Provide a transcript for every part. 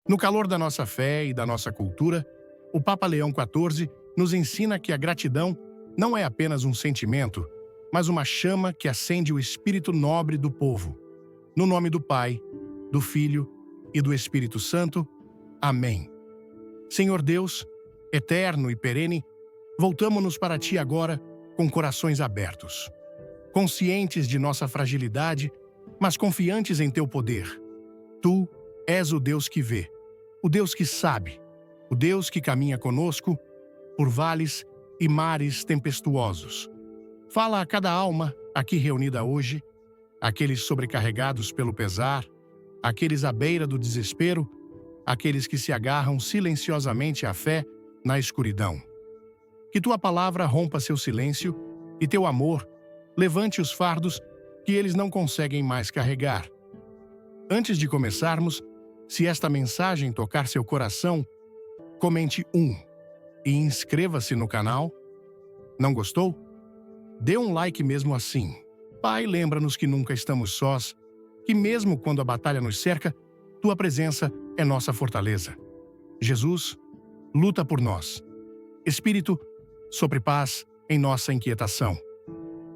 No calor da nossa fé e da nossa cultura, o Papa Leão XIV nos ensina que a gratidão não é apenas um sentimento, mas uma chama que acende o espírito nobre do povo. No nome do Pai, do Filho e do Espírito Santo. Amém. Senhor Deus, eterno e perene, voltamo-nos para Ti agora com corações abertos, conscientes de nossa fragilidade, mas confiantes em Teu poder. Tu és o Deus que vê, o Deus que sabe, o Deus que caminha conosco por vales e mares tempestuosos. Fala a cada alma aqui reunida hoje, aqueles sobrecarregados pelo pesar, aqueles à beira do desespero, aqueles que se agarram silenciosamente à fé na escuridão. Que Tua palavra rompa seu silêncio e Teu amor levante os fardos que eles não conseguem mais carregar. Antes de começarmos, se esta mensagem tocar seu coração, comente e inscreva-se no canal. Não gostou? Dê um like mesmo assim. Pai, lembra-nos que nunca estamos sós, que mesmo quando a batalha nos cerca, Tua presença é nossa fortaleza. Jesus, luta por nós. Espírito, sopre paz em nossa inquietação.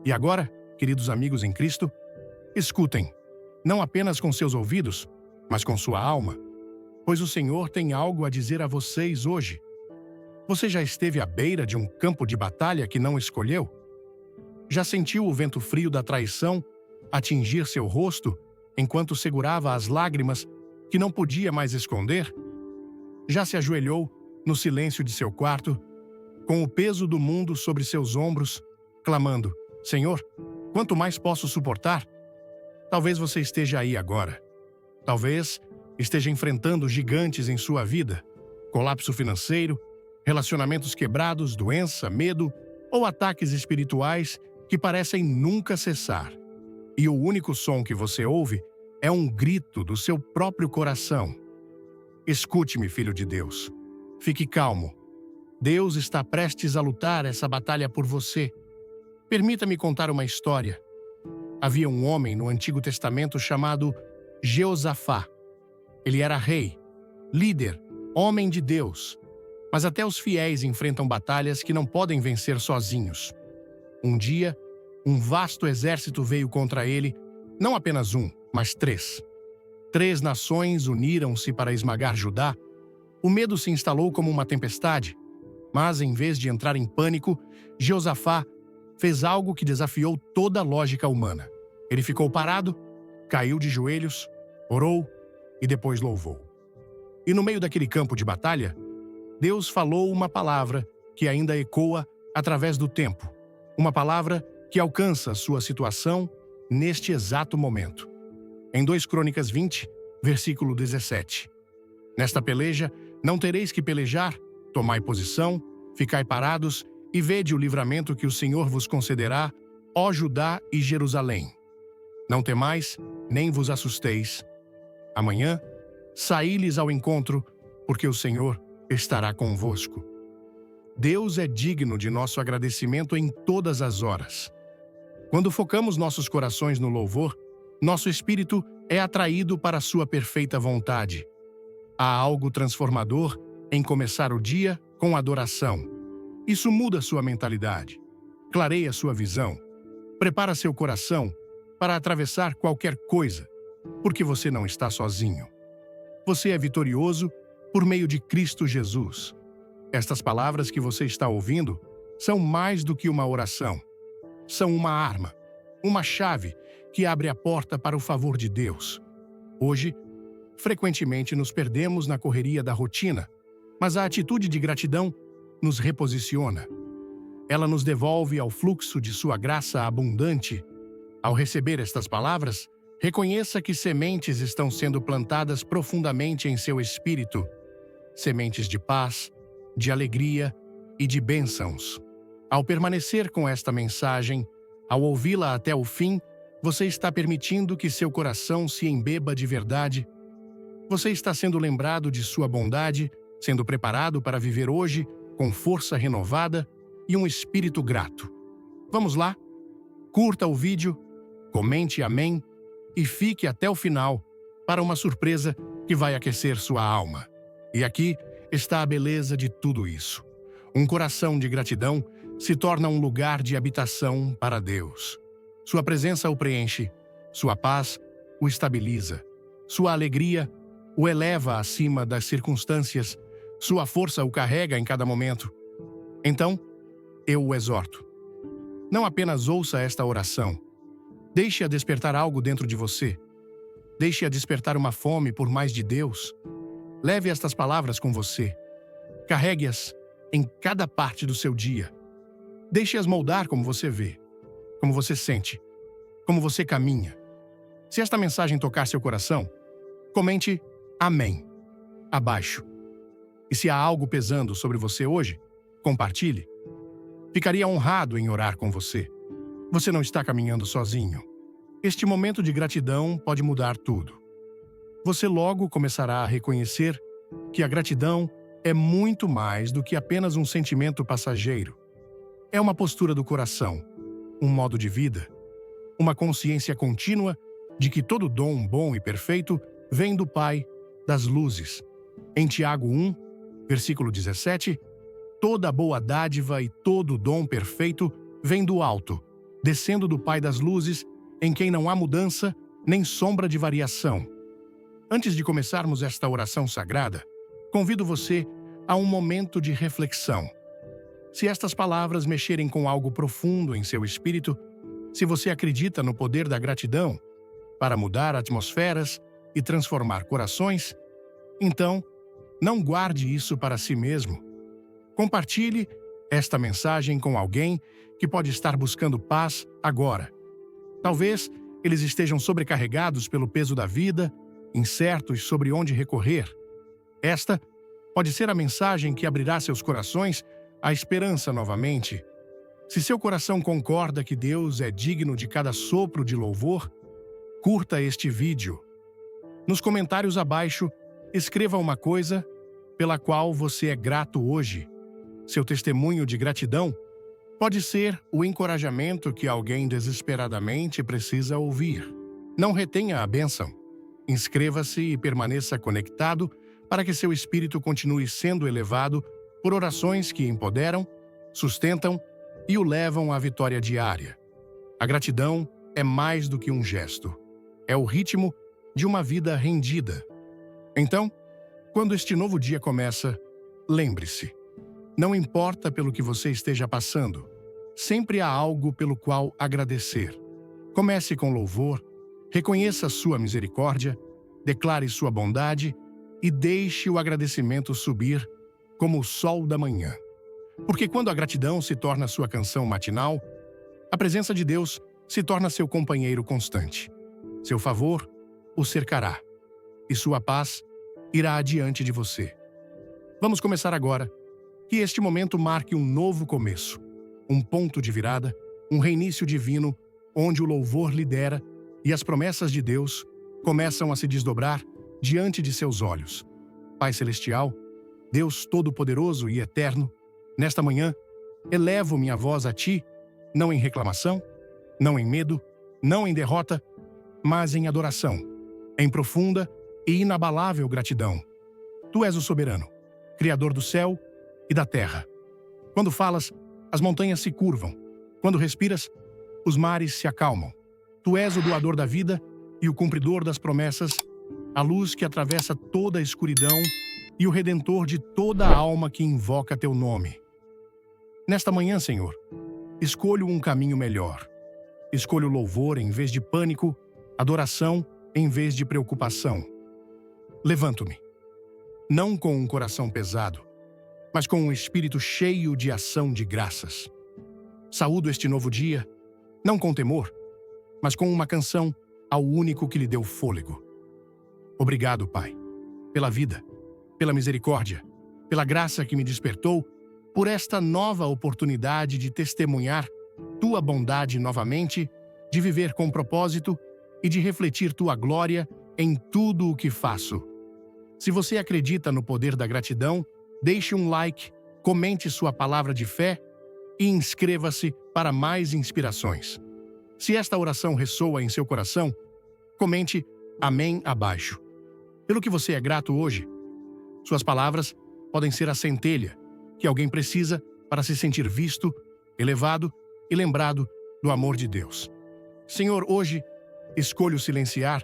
E agora, queridos amigos em Cristo, escutem, não apenas com seus ouvidos, mas com sua alma, pois o Senhor tem algo a dizer a vocês hoje. Você já esteve à beira de um campo de batalha que não escolheu? Já sentiu o vento frio da traição atingir seu rosto enquanto segurava as lágrimas que não podia mais esconder? Já se ajoelhou no silêncio de seu quarto, com o peso do mundo sobre seus ombros, clamando: Senhor, quanto mais posso suportar? Talvez você esteja aí agora. Talvez esteja enfrentando gigantes em sua vida, colapso financeiro, relacionamentos quebrados, doença, medo ou ataques espirituais que parecem nunca cessar. E o único som que você ouve é um grito do seu próprio coração. Escute-me, filho de Deus. Fique calmo. Deus está prestes a lutar essa batalha por você. Permita-me contar uma história. Havia um homem no Antigo Testamento chamado Jeosafá. Ele era rei, líder, homem de Deus. Mas até os fiéis enfrentam batalhas que não podem vencer sozinhos. Um dia, um vasto exército veio contra ele, não apenas um, mas três. 3 nações uniram-se para esmagar Judá. O medo se instalou como uma tempestade, mas em vez de entrar em pânico, Jeosafá fez algo que desafiou toda a lógica humana. Ele ficou parado, caiu de joelhos, orou e depois louvou. E no meio daquele campo de batalha, Deus falou uma palavra que ainda ecoa através do tempo. Uma palavra que alcança sua situação neste exato momento. Em 2 Crônicas 20, versículo 17. Nesta peleja, não tereis que pelejar, tomai posição, ficai parados e vede o livramento que o Senhor vos concederá, ó Judá e Jerusalém. Não temais, nem vos assusteis. Amanhã, saí-lhes ao encontro, porque o Senhor estará convosco. Deus é digno de nosso agradecimento em todas as horas. Quando focamos nossos corações no louvor, nosso espírito é atraído para a sua perfeita vontade. Há algo transformador em começar o dia com adoração. Isso muda sua mentalidade, clareia sua visão, prepara seu coração para atravessar qualquer coisa, porque você não está sozinho. Você é vitorioso por meio de Cristo Jesus. Estas palavras que você está ouvindo são mais do que uma oração. São uma arma, uma chave que abre a porta para o favor de Deus. Hoje, frequentemente nos perdemos na correria da rotina, mas a atitude de gratidão nos reposiciona. Ela nos devolve ao fluxo de sua graça abundante. Ao receber estas palavras, reconheça que sementes estão sendo plantadas profundamente em seu espírito. Sementes de paz, de alegria e de bênçãos. Ao permanecer com esta mensagem, ao ouvi-la até o fim, você está permitindo que seu coração se embeba de verdade. Você está sendo lembrado de sua bondade, sendo preparado para viver hoje com força renovada e um espírito grato. Vamos lá? Curta o vídeo, comente amém e fique até o final para uma surpresa que que vai aquecer sua alma. E aqui está a beleza de tudo isso. Um coração de gratidão se torna um lugar de habitação para Deus. Sua presença o preenche, sua paz o estabiliza, sua alegria o eleva acima das circunstâncias, sua força o carrega em cada momento. Então, eu o exorto. Não apenas ouça esta oração. Deixe-a despertar algo dentro de você. Deixe-a despertar uma fome por mais de Deus. Leve estas palavras com você. Carregue-as em cada parte do seu dia. Deixe-as moldar como você vê, como você sente, como você caminha. Se esta mensagem tocar seu coração, comente Amém abaixo. E se há algo pesando sobre você hoje, compartilhe. Ficaria honrado em orar com você. Você não está caminhando sozinho. Este momento de gratidão pode mudar tudo. Você logo começará a reconhecer que a gratidão é muito mais do que apenas um sentimento passageiro. É uma postura do coração, um modo de vida, uma consciência contínua de que todo dom bom e perfeito vem do Pai das luzes. Em Tiago 1, versículo 17, toda boa dádiva e todo dom perfeito vem do alto, descendo do Pai das luzes, em quem não há mudança nem sombra de variação. Antes de começarmos esta oração sagrada, convido você a um momento de reflexão. Se estas palavras mexerem com algo profundo em seu espírito, se você acredita no poder da gratidão para mudar atmosferas e transformar corações, então, não guarde isso para si mesmo. Compartilhe esta mensagem com alguém que pode estar buscando paz agora. Talvez eles estejam sobrecarregados pelo peso da vida, incertos sobre onde recorrer. Esta pode ser a mensagem que abrirá seus corações à esperança novamente. Se seu coração concorda que Deus é digno de cada sopro de louvor, curta este vídeo. Nos comentários abaixo, escreva uma coisa pela qual você é grato hoje. Seu testemunho de gratidão pode ser o encorajamento que alguém desesperadamente precisa ouvir. Não retenha a bênção. Inscreva-se e permaneça conectado para que seu espírito continue sendo elevado por orações que empoderam, sustentam e o levam à vitória diária. A gratidão é mais do que um gesto. É o ritmo de uma vida rendida. Então, quando este novo dia começa, lembre-se, não importa pelo que você esteja passando, sempre há algo pelo qual agradecer. Comece com louvor, reconheça sua misericórdia, declare sua bondade e deixe o agradecimento subir como o sol da manhã. Porque quando a gratidão se torna sua canção matinal, a presença de Deus se torna seu companheiro constante. Seu favor o cercará e sua paz irá adiante de você. Vamos começar agora. Que este momento marque um novo começo, um ponto de virada, um reinício divino, onde o louvor lidera e as promessas de Deus começam a se desdobrar diante de seus olhos. Pai Celestial, Deus Todo-Poderoso e Eterno, nesta manhã, elevo minha voz a Ti, não em reclamação, não em medo, não em derrota, mas em adoração, em profunda e inabalável gratidão. Tu és o soberano, Criador do céu e da terra. Quando falas, as montanhas se curvam. Quando respiras, os mares se acalmam. Tu és o doador da vida e o cumpridor das promessas, a luz que atravessa toda a escuridão e o redentor de toda a alma que invoca teu nome. Nesta manhã, Senhor, escolho um caminho melhor. Escolho louvor em vez de pânico, adoração em vez de preocupação. Levanto-me, não com um coração pesado, mas com um espírito cheio de ação de graças. Saúdo este novo dia, não com temor, mas com uma canção ao único que lhe deu fôlego. Obrigado, Pai, pela vida, pela misericórdia, pela graça que me despertou, por esta nova oportunidade de testemunhar Tua bondade novamente, de viver com propósito e de refletir Tua glória em tudo o que faço. Se você acredita no poder da gratidão, deixe um like, comente sua palavra de fé e inscreva-se para mais inspirações. Se esta oração ressoa em seu coração, comente Amém abaixo. Pelo que você é grato hoje, suas palavras podem ser a centelha que alguém precisa para se sentir visto, elevado e lembrado do amor de Deus. Senhor, hoje escolho silenciar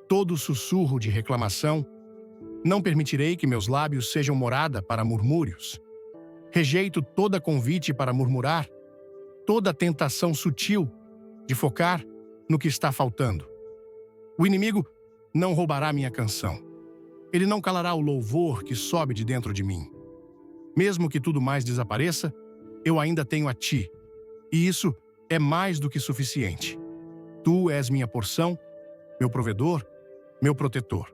todo sussurro de reclamação. Não permitirei que meus lábios sejam morada para murmúrios. Rejeito toda convite para murmurar, toda tentação sutil de focar no que está faltando. O inimigo não roubará minha canção. Ele não calará o louvor que sobe de dentro de mim. Mesmo que tudo mais desapareça, eu ainda tenho a Ti, e isso é mais do que suficiente. Tu és minha porção, meu provedor, meu protetor.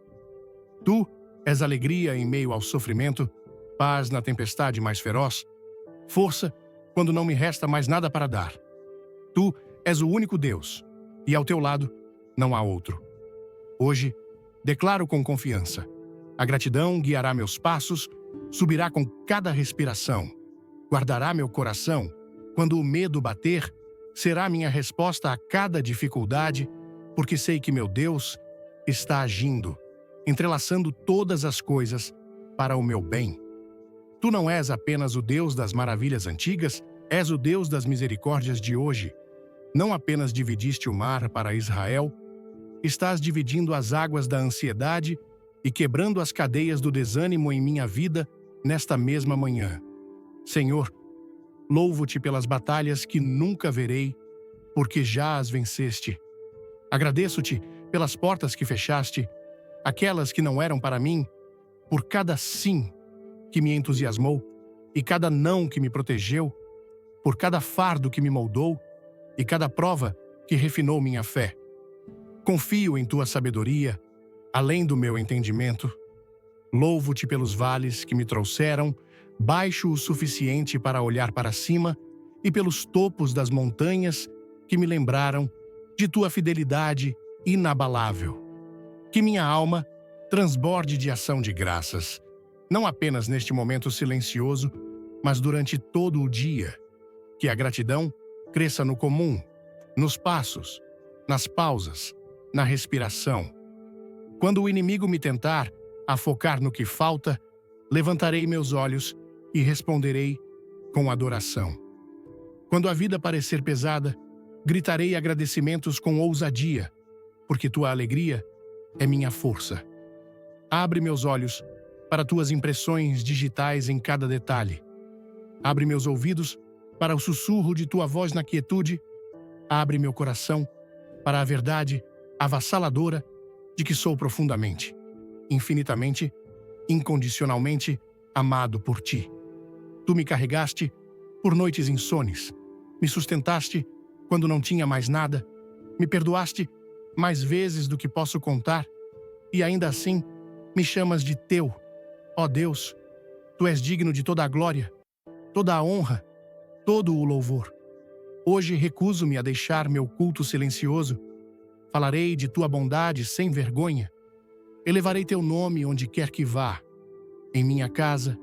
Tu és alegria em meio ao sofrimento, paz na tempestade mais feroz, força quando não me resta mais nada para dar. Tu és o único Deus, e ao teu lado não há outro. Hoje, declaro com confiança: a gratidão guiará meus passos, subirá com cada respiração, guardará meu coração. Quando o medo bater, será minha resposta a cada dificuldade, porque sei que meu Deus está agindo, entrelaçando todas as coisas para o meu bem. Tu não és apenas o Deus das maravilhas antigas, és o Deus das misericórdias de hoje. Não apenas dividiste o mar para Israel, estás dividindo as águas da ansiedade e quebrando as cadeias do desânimo em minha vida nesta mesma manhã. Senhor, louvo-te pelas batalhas que nunca verei, porque já as venceste. Agradeço-te pelas portas que fechaste, aquelas que não eram para mim, por cada sim que me entusiasmou e cada não que me protegeu, por cada fardo que me moldou e cada prova que refinou minha fé. Confio em tua sabedoria, além do meu entendimento. Louvo-te pelos vales que me trouxeram, baixo o suficiente para olhar para cima, e pelos topos das montanhas que me lembraram de tua fidelidade inabalável. Que minha alma transborde de ação de graças, não apenas neste momento silencioso, mas durante todo o dia. Que a gratidão cresça no comum, nos passos, nas pausas, na respiração. Quando o inimigo me tentar a focar no que falta, levantarei meus olhos e responderei com adoração. Quando a vida parecer pesada, gritarei agradecimentos com ousadia, porque tua alegria é minha força. Abre meus olhos para tuas impressões digitais em cada detalhe. Abre meus ouvidos para o sussurro de tua voz na quietude. Abre meu coração para a verdade avassaladora de que sou profundamente, infinitamente, incondicionalmente amado por ti. Tu me carregaste por noites insones, me sustentaste quando não tinha mais nada, me perdoaste mais vezes do que posso contar, e ainda assim me chamas de teu. Ó Deus, tu és digno de toda a glória, toda a honra, todo o louvor. Hoje recuso-me a deixar meu culto silencioso. Falarei de tua bondade sem vergonha. Elevarei teu nome onde quer que vá, em minha casa,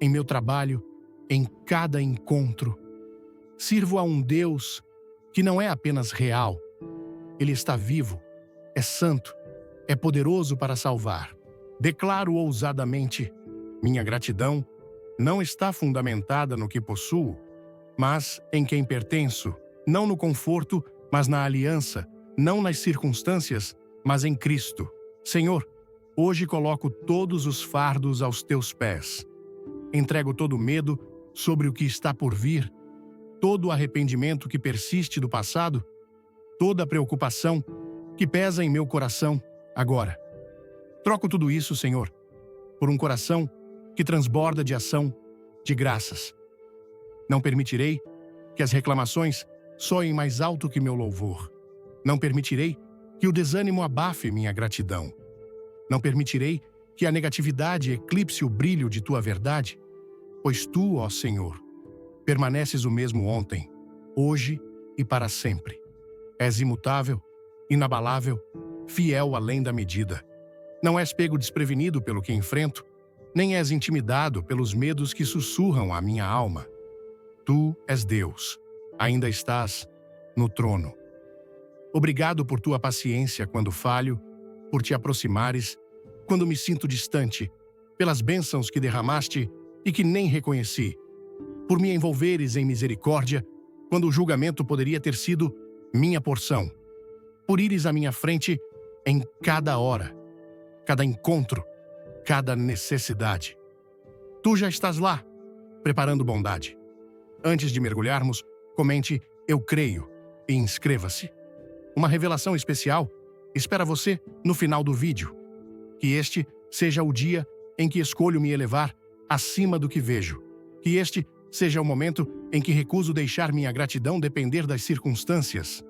em meu trabalho, em cada encontro. Sirvo a um Deus que não é apenas real. Ele está vivo, é santo, é poderoso para salvar. Declaro ousadamente: minha gratidão não está fundamentada no que possuo, mas em quem pertenço, não no conforto, mas na aliança, não nas circunstâncias, mas em Cristo. Senhor, hoje coloco todos os fardos aos teus pés. Entrego todo o medo sobre o que está por vir, todo o arrependimento que persiste do passado, toda a preocupação que pesa em meu coração agora. Troco tudo isso, Senhor, por um coração que transborda de ação de graças. Não permitirei que as reclamações soem mais alto que meu louvor. Não permitirei que o desânimo abafe minha gratidão. Não permitirei que a negatividade eclipse o brilho de tua verdade, pois tu, ó Senhor, permaneces o mesmo ontem, hoje e para sempre. És imutável, inabalável, fiel além da medida. Não és pego desprevenido pelo que enfrento, nem és intimidado pelos medos que sussurram à minha alma. Tu és Deus, ainda estás no trono. Obrigado por tua paciência quando falho, por te aproximares quando me sinto distante, pelas bênçãos que derramaste e que nem reconheci, por me envolveres em misericórdia, quando o julgamento poderia ter sido minha porção, por ires à minha frente em cada hora, cada encontro, cada necessidade. Tu já estás lá, preparando bondade. Antes de mergulharmos, comente "Eu creio" e inscreva-se. Uma revelação especial espera você no final do vídeo. Que este seja o dia em que escolho me elevar acima do que vejo. Que este seja o momento em que recuso deixar minha gratidão depender das circunstâncias.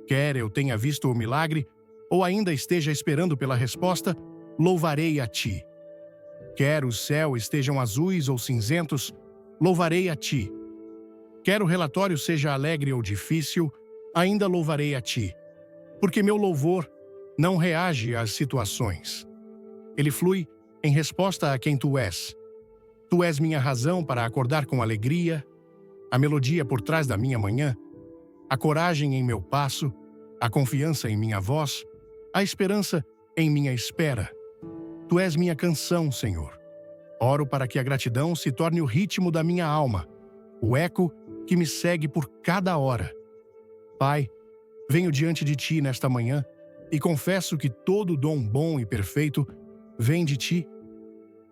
Quer eu tenha visto o milagre ou ainda esteja esperando pela resposta, louvarei a Ti. Quer os céus estejam azuis ou cinzentos, louvarei a Ti. Quer o relatório seja alegre ou difícil, ainda louvarei a Ti. Porque meu louvor não reage às situações. Ele flui em resposta a quem Tu és. Tu és minha razão para acordar com alegria, a melodia por trás da minha manhã, a coragem em meu passo, a confiança em minha voz, a esperança em minha espera. Tu és minha canção, Senhor. Oro para que a gratidão se torne o ritmo da minha alma, o eco que me segue por cada hora. Pai, venho diante de Ti nesta manhã e confesso que todo dom bom e perfeito vem de Ti.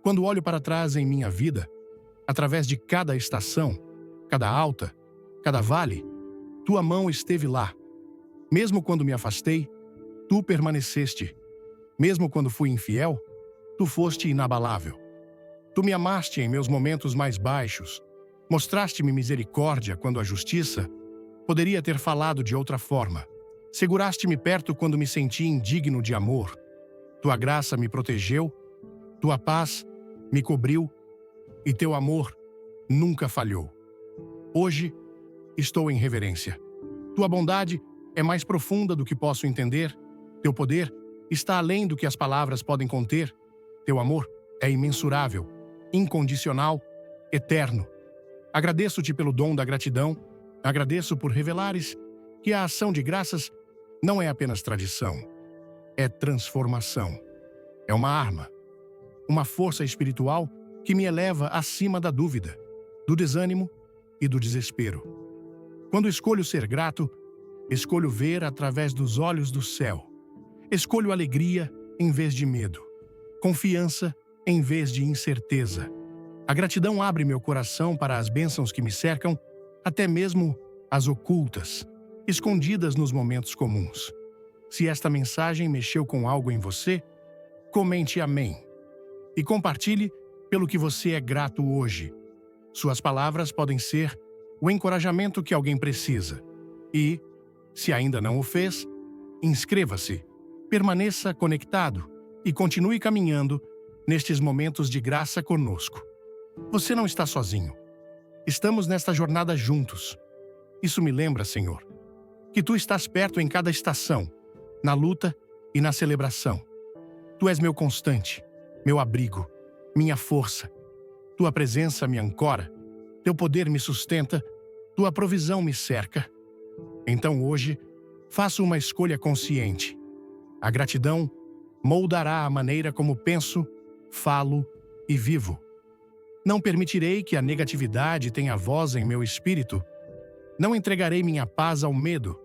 Quando olho para trás em minha vida, através de cada estação, cada alta, cada vale, Tua mão esteve lá. Mesmo quando me afastei, Tu permaneceste. Mesmo quando fui infiel, Tu foste inabalável. Tu me amaste em meus momentos mais baixos. Mostraste-me misericórdia quando a justiça poderia ter falado de outra forma. Seguraste-me perto quando me senti indigno de amor. Tua graça me protegeu, Tua paz me cobriu e Teu amor nunca falhou. Hoje estou em reverência. Tua bondade é mais profunda do que posso entender. Teu poder está além do que as palavras podem conter. Teu amor é imensurável, incondicional, eterno. Agradeço-Te pelo dom da gratidão. Agradeço por revelares que a ação de graças não é apenas tradição. É transformação. É uma arma. Uma força espiritual que me eleva acima da dúvida, do desânimo e do desespero. Quando escolho ser grato, escolho ver através dos olhos do céu. Escolho alegria em vez de medo. Confiança em vez de incerteza. A gratidão abre meu coração para as bênçãos que me cercam, até mesmo as ocultas, escondidas nos momentos comuns. Se esta mensagem mexeu com algo em você, comente amém. E compartilhe pelo que você é grato hoje. Suas palavras podem ser o encorajamento que alguém precisa. E, se ainda não o fez, inscreva-se, permaneça conectado e continue caminhando nestes momentos de graça conosco. Você não está sozinho. Estamos nesta jornada juntos. Isso me lembra, Senhor, que Tu estás perto em cada estação, na luta e na celebração. Tu és meu constante, meu abrigo, minha força. Tua presença me ancora, Teu poder me sustenta, Tua provisão me cerca. Então hoje, faço uma escolha consciente. A gratidão moldará a maneira como penso, falo e vivo. Não permitirei que a negatividade tenha voz em meu espírito. Não entregarei minha paz ao medo.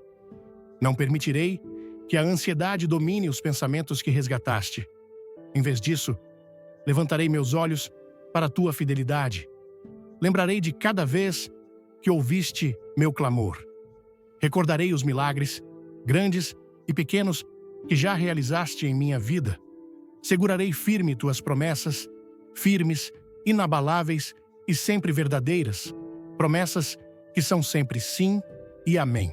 Não permitirei que a ansiedade domine os pensamentos que resgataste. Em vez disso, levantarei meus olhos para a Tua fidelidade. Lembrarei de cada vez que ouviste meu clamor. Recordarei os milagres, grandes e pequenos, que já realizaste em minha vida. Segurarei firme Tuas promessas, firmes, inabaláveis e sempre verdadeiras. Promessas que são sempre sim e amém,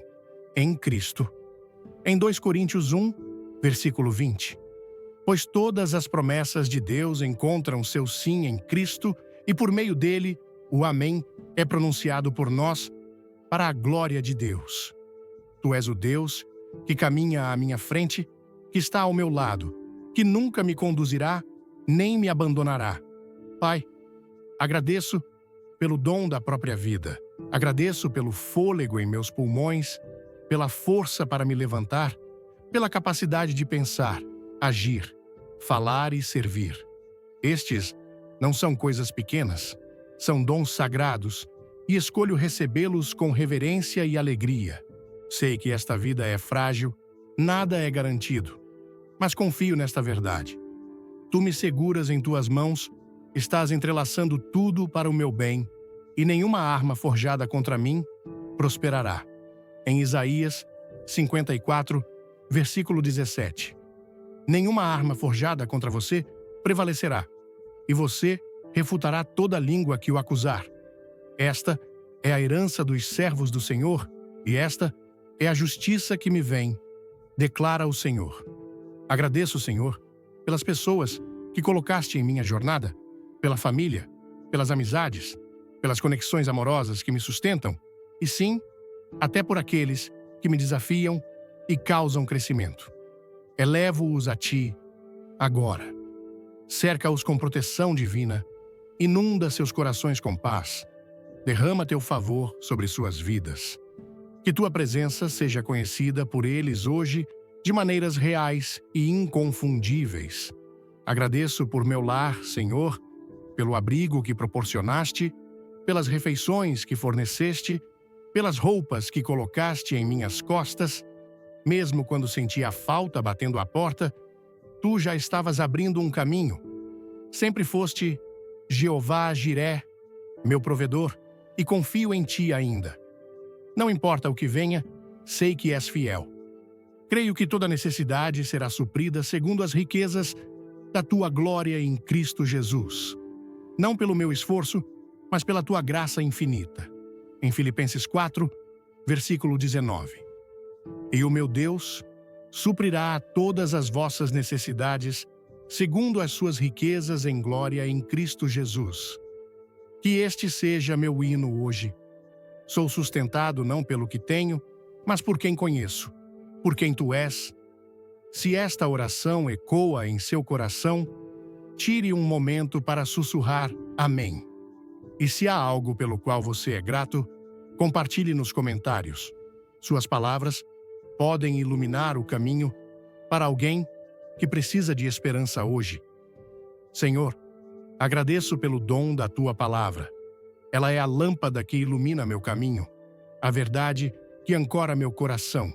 em Cristo. Em 2 Coríntios 1, versículo 20. Pois todas as promessas de Deus encontram seu sim em Cristo e por meio dele, o amém é pronunciado por nós para a glória de Deus. Tu és o Deus que caminha à minha frente, que está ao meu lado, que nunca me conduzirá nem me abandonará. Pai, agradeço pelo dom da própria vida. Agradeço pelo fôlego em meus pulmões, pela força para me levantar, pela capacidade de pensar, agir, falar e servir. Estes não são coisas pequenas, são dons sagrados e escolho recebê-los com reverência e alegria. Sei que esta vida é frágil, nada é garantido, mas confio nesta verdade. Tu me seguras em tuas mãos, estás entrelaçando tudo para o meu bem, e nenhuma arma forjada contra mim prosperará. Em Isaías 54, versículo 17. Nenhuma arma forjada contra você prevalecerá, e você refutará toda língua que o acusar. Esta é a herança dos servos do Senhor, e esta é a justiça que me vem, declara o Senhor. Agradeço, Senhor, pelas pessoas que colocaste em minha jornada, pela família, pelas amizades, pelas conexões amorosas que me sustentam, e sim, até por aqueles que me desafiam e causam crescimento. Elevo-os a ti agora. Cerca-os com proteção divina, inunda seus corações com paz, derrama teu favor sobre suas vidas. Que tua presença seja conhecida por eles hoje de maneiras reais e inconfundíveis. Agradeço por meu lar, Senhor, pelo abrigo que proporcionaste, pelas refeições que forneceste, pelas roupas que colocaste em minhas costas. Mesmo quando sentia a falta batendo à porta, tu já estavas abrindo um caminho. Sempre foste Jeová Jiré, meu provedor, e confio em ti ainda. Não importa o que venha, sei que és fiel. Creio que toda necessidade será suprida segundo as riquezas da tua glória em Cristo Jesus. Não pelo meu esforço, mas pela tua graça infinita. Em Filipenses 4, versículo 19. E o meu Deus suprirá todas as vossas necessidades, segundo as suas riquezas em glória em Cristo Jesus. Que este seja meu hino hoje. Sou sustentado não pelo que tenho, mas por quem conheço, por quem tu és. Se esta oração ecoa em seu coração, tire um momento para sussurrar Amém. E se há algo pelo qual você é grato, compartilhe nos comentários. Suas palavras podem iluminar o caminho para alguém que precisa de esperança hoje. Senhor, agradeço pelo dom da tua palavra. Ela é a lâmpada que ilumina meu caminho, a verdade que ancora meu coração,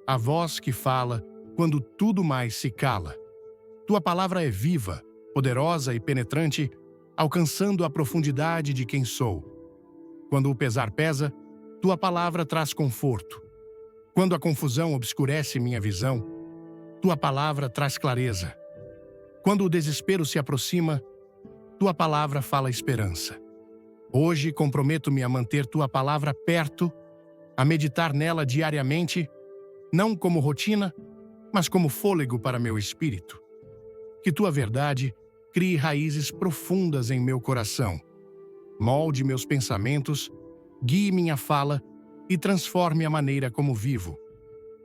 a voz que fala quando tudo mais se cala. Tua palavra é viva, poderosa e penetrante, alcançando a profundidade de quem sou. Quando o pesar pesa, tua palavra traz conforto. Quando a confusão obscurece minha visão, tua palavra traz clareza. Quando o desespero se aproxima, tua palavra fala esperança. Hoje comprometo-me a manter tua palavra perto, a meditar nela diariamente, não como rotina, mas como fôlego para meu espírito. Que tua verdade crie raízes profundas em meu coração. Molde meus pensamentos, guie minha fala e transforme a maneira como vivo.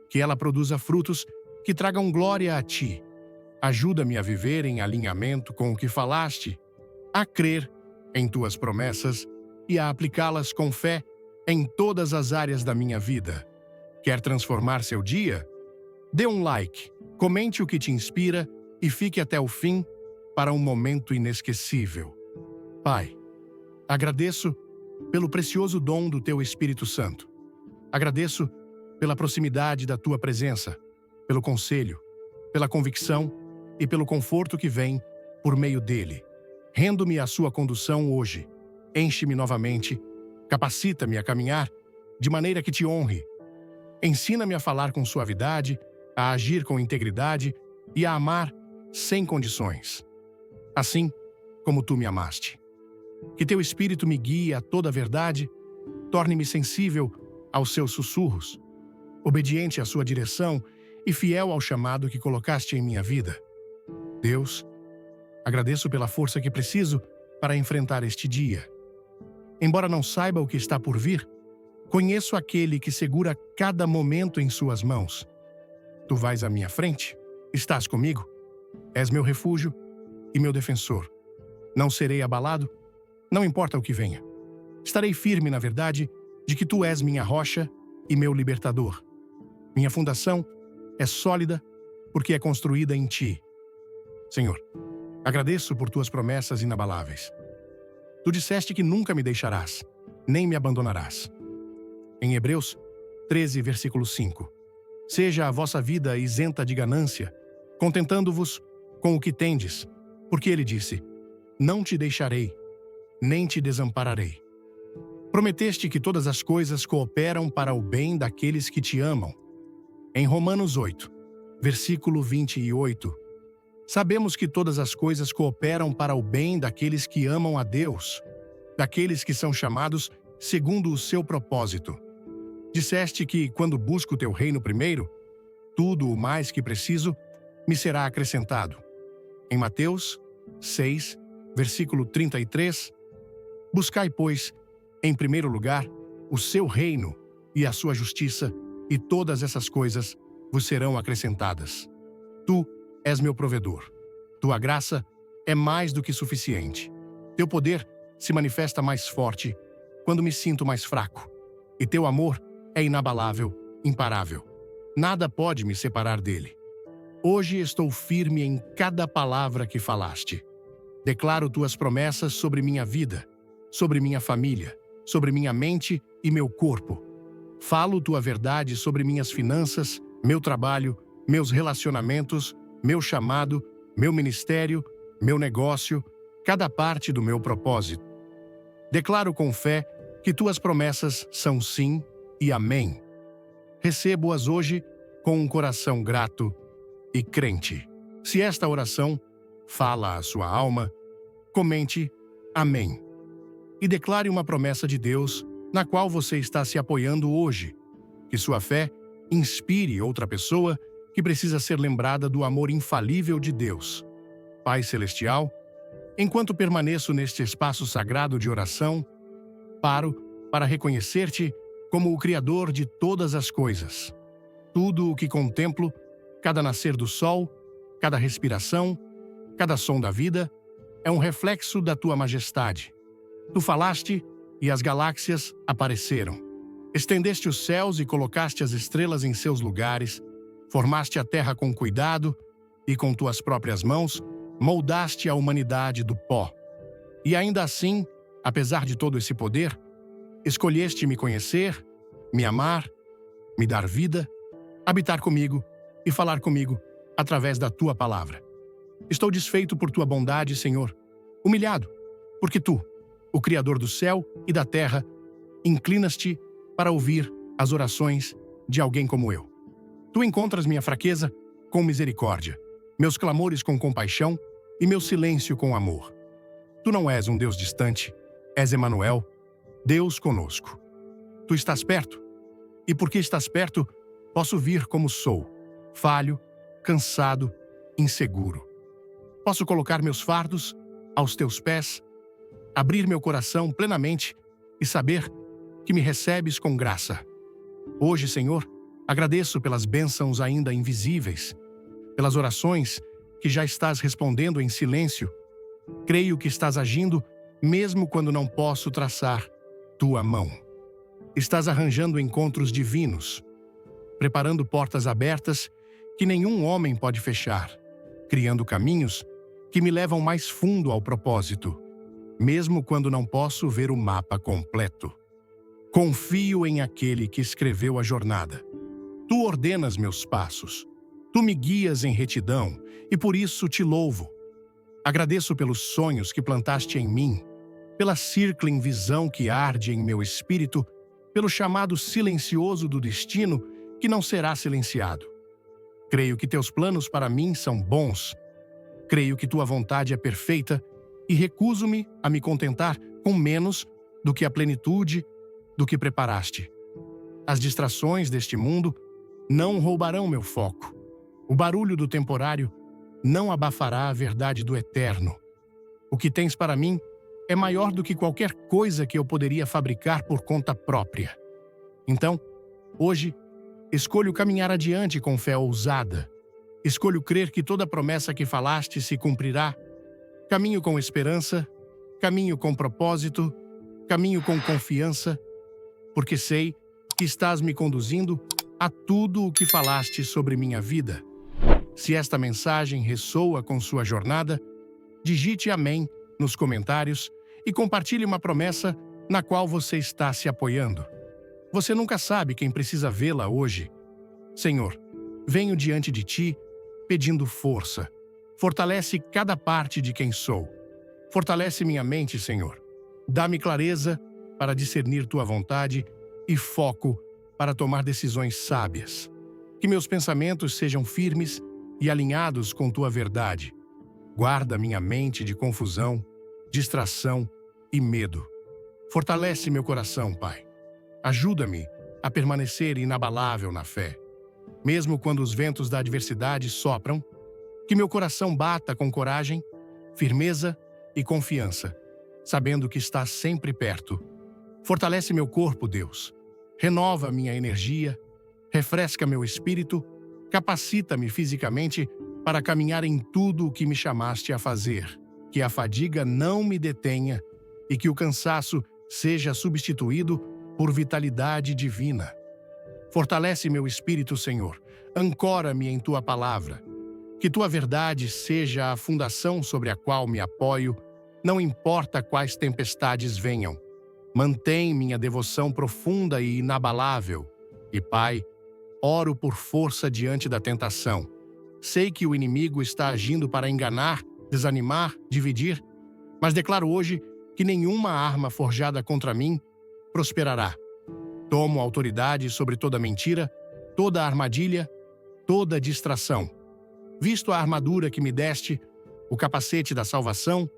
Que ela produza frutos que tragam glória a ti. Ajuda-me a viver em alinhamento com o que falaste, a crer em tuas promessas e a aplicá-las com fé em todas as áreas da minha vida. Quer transformar seu dia? Dê um like, comente o que te inspira e fique até o fim para um momento inesquecível. Pai, agradeço pelo precioso dom do teu Espírito Santo. Agradeço pela proximidade da tua presença, pelo conselho, pela convicção e pelo conforto que vem por meio dele. Rendo-me à sua condução hoje. Enche-me novamente, capacita-me a caminhar de maneira que te honre. Ensina-me a falar com suavidade, a agir com integridade e a amar sem condições. Assim como tu me amaste. Que teu Espírito me guie a toda a verdade, torne-me sensível aos seus sussurros, obediente à sua direção e fiel ao chamado que colocaste em minha vida. Deus, agradeço pela força que preciso para enfrentar este dia. Embora não saiba o que está por vir, conheço aquele que segura cada momento em suas mãos. Tu vais à minha frente, estás comigo, és meu refúgio e meu defensor. Não serei abalado, não importa o que venha. Estarei firme na verdade de que tu és minha rocha e meu libertador. Minha fundação é sólida porque é construída em ti. Senhor, agradeço por tuas promessas inabaláveis. Tu disseste que nunca me deixarás, nem me abandonarás. Em Hebreus 13, versículo 5. Seja a vossa vida isenta de ganância, contentando-vos com o que tendes, porque ele disse: não te deixarei, nem te desampararei. Prometeste que todas as coisas cooperam para o bem daqueles que te amam. Em Romanos 8, versículo 28, sabemos que todas as coisas cooperam para o bem daqueles que amam a Deus, daqueles que são chamados segundo o seu propósito. Disseste que, quando busco o teu reino primeiro, tudo o mais que preciso me será acrescentado. Em Mateus 6, versículo 33, buscai, pois, em primeiro lugar, o seu reino e a sua justiça, e todas essas coisas vos serão acrescentadas. Tu és meu provedor. Tua graça é mais do que suficiente. Teu poder se manifesta mais forte quando me sinto mais fraco. E teu amor é inabalável, imparável. Nada pode me separar dele. Hoje estou firme em cada palavra que falaste. Declaro tuas promessas sobre minha vida, sobre minha família, sobre minha mente e meu corpo. Falo tua verdade sobre minhas finanças, meu trabalho, meus relacionamentos, meu chamado, meu ministério, meu negócio, cada parte do meu propósito. Declaro com fé que tuas promessas são sim e amém. Recebo-as hoje com um coração grato e crente. Se esta oração fala à sua alma, comente amém. E declare uma promessa de Deus na qual você está se apoiando hoje. Que sua fé inspire outra pessoa que precisa ser lembrada do amor infalível de Deus. Pai Celestial, enquanto permaneço neste espaço sagrado de oração, paro para reconhecer-te como o Criador de todas as coisas. Tudo o que contemplo, cada nascer do sol, cada respiração, cada som da vida, é um reflexo da tua majestade. Tu falaste e as galáxias apareceram. Estendeste os céus e colocaste as estrelas em seus lugares, formaste a terra com cuidado e com tuas próprias mãos moldaste a humanidade do pó. E ainda assim, apesar de todo esse poder, escolheste me conhecer, me amar, me dar vida, habitar comigo e falar comigo através da tua palavra. Estou desfeito por tua bondade, Senhor, humilhado, porque tu, o Criador do céu e da terra, inclinas-te para ouvir as orações de alguém como eu. Tu encontras minha fraqueza com misericórdia, meus clamores com compaixão e meu silêncio com amor. Tu não és um Deus distante, és Emanuel, Deus conosco. Tu estás perto, e porque estás perto, posso vir como sou, falho, cansado, inseguro. Posso colocar meus fardos aos teus pés, abrir meu coração plenamente e saber que me recebes com graça. Hoje, Senhor, agradeço pelas bênçãos ainda invisíveis, pelas orações que já estás respondendo em silêncio. Creio que estás agindo mesmo quando não posso traçar tua mão. Estás arranjando encontros divinos, preparando portas abertas que nenhum homem pode fechar, criando caminhos que me levam mais fundo ao propósito, mesmo quando não posso ver o mapa completo. Confio em aquele que escreveu a jornada. Tu ordenas meus passos. Tu me guias em retidão e por isso te louvo. Agradeço pelos sonhos que plantaste em mim, pela circling visão que arde em meu espírito, pelo chamado silencioso do destino que não será silenciado. Creio que teus planos para mim são bons. Creio que tua vontade é perfeita e recuso-me a me contentar com menos do que a plenitude do que preparaste. As distrações deste mundo não roubarão meu foco. O barulho do temporário não abafará a verdade do eterno. O que tens para mim é maior do que qualquer coisa que eu poderia fabricar por conta própria. Então, hoje, escolho caminhar adiante com fé ousada. Escolho crer que toda promessa que falaste se cumprirá. Caminho com esperança, caminho com propósito, caminho com confiança, porque sei que estás me conduzindo a tudo o que falaste sobre minha vida. Se esta mensagem ressoa com sua jornada, digite amém nos comentários e compartilhe uma promessa na qual você está se apoiando. Você nunca sabe quem precisa vê-la hoje. Senhor, venho diante de Ti pedindo força. Fortalece cada parte de quem sou. Fortalece minha mente, Senhor. Dá-me clareza para discernir Tua vontade e foco para tomar decisões sábias. Que meus pensamentos sejam firmes e alinhados com Tua verdade. Guarda minha mente de confusão, distração e medo. Fortalece meu coração, Pai. Ajuda-me a permanecer inabalável na fé. Mesmo quando os ventos da adversidade sopram, que meu coração bata com coragem, firmeza e confiança, sabendo que está sempre perto. Fortalece meu corpo, Deus. Renova minha energia, refresca meu espírito, capacita-me fisicamente para caminhar em tudo o que me chamaste a fazer. Que a fadiga não me detenha e que o cansaço seja substituído por vitalidade divina. Fortalece meu espírito, Senhor. Ancora-me em Tua palavra. Que Tua verdade seja a fundação sobre a qual me apoio, não importa quais tempestades venham. Mantém minha devoção profunda e inabalável. E, Pai, oro por força diante da tentação. Sei que o inimigo está agindo para enganar, desanimar, dividir, mas declaro hoje que nenhuma arma forjada contra mim prosperará. Tomo autoridade sobre toda mentira, toda armadilha, toda distração. Visto a armadura que me deste, o capacete da salvação,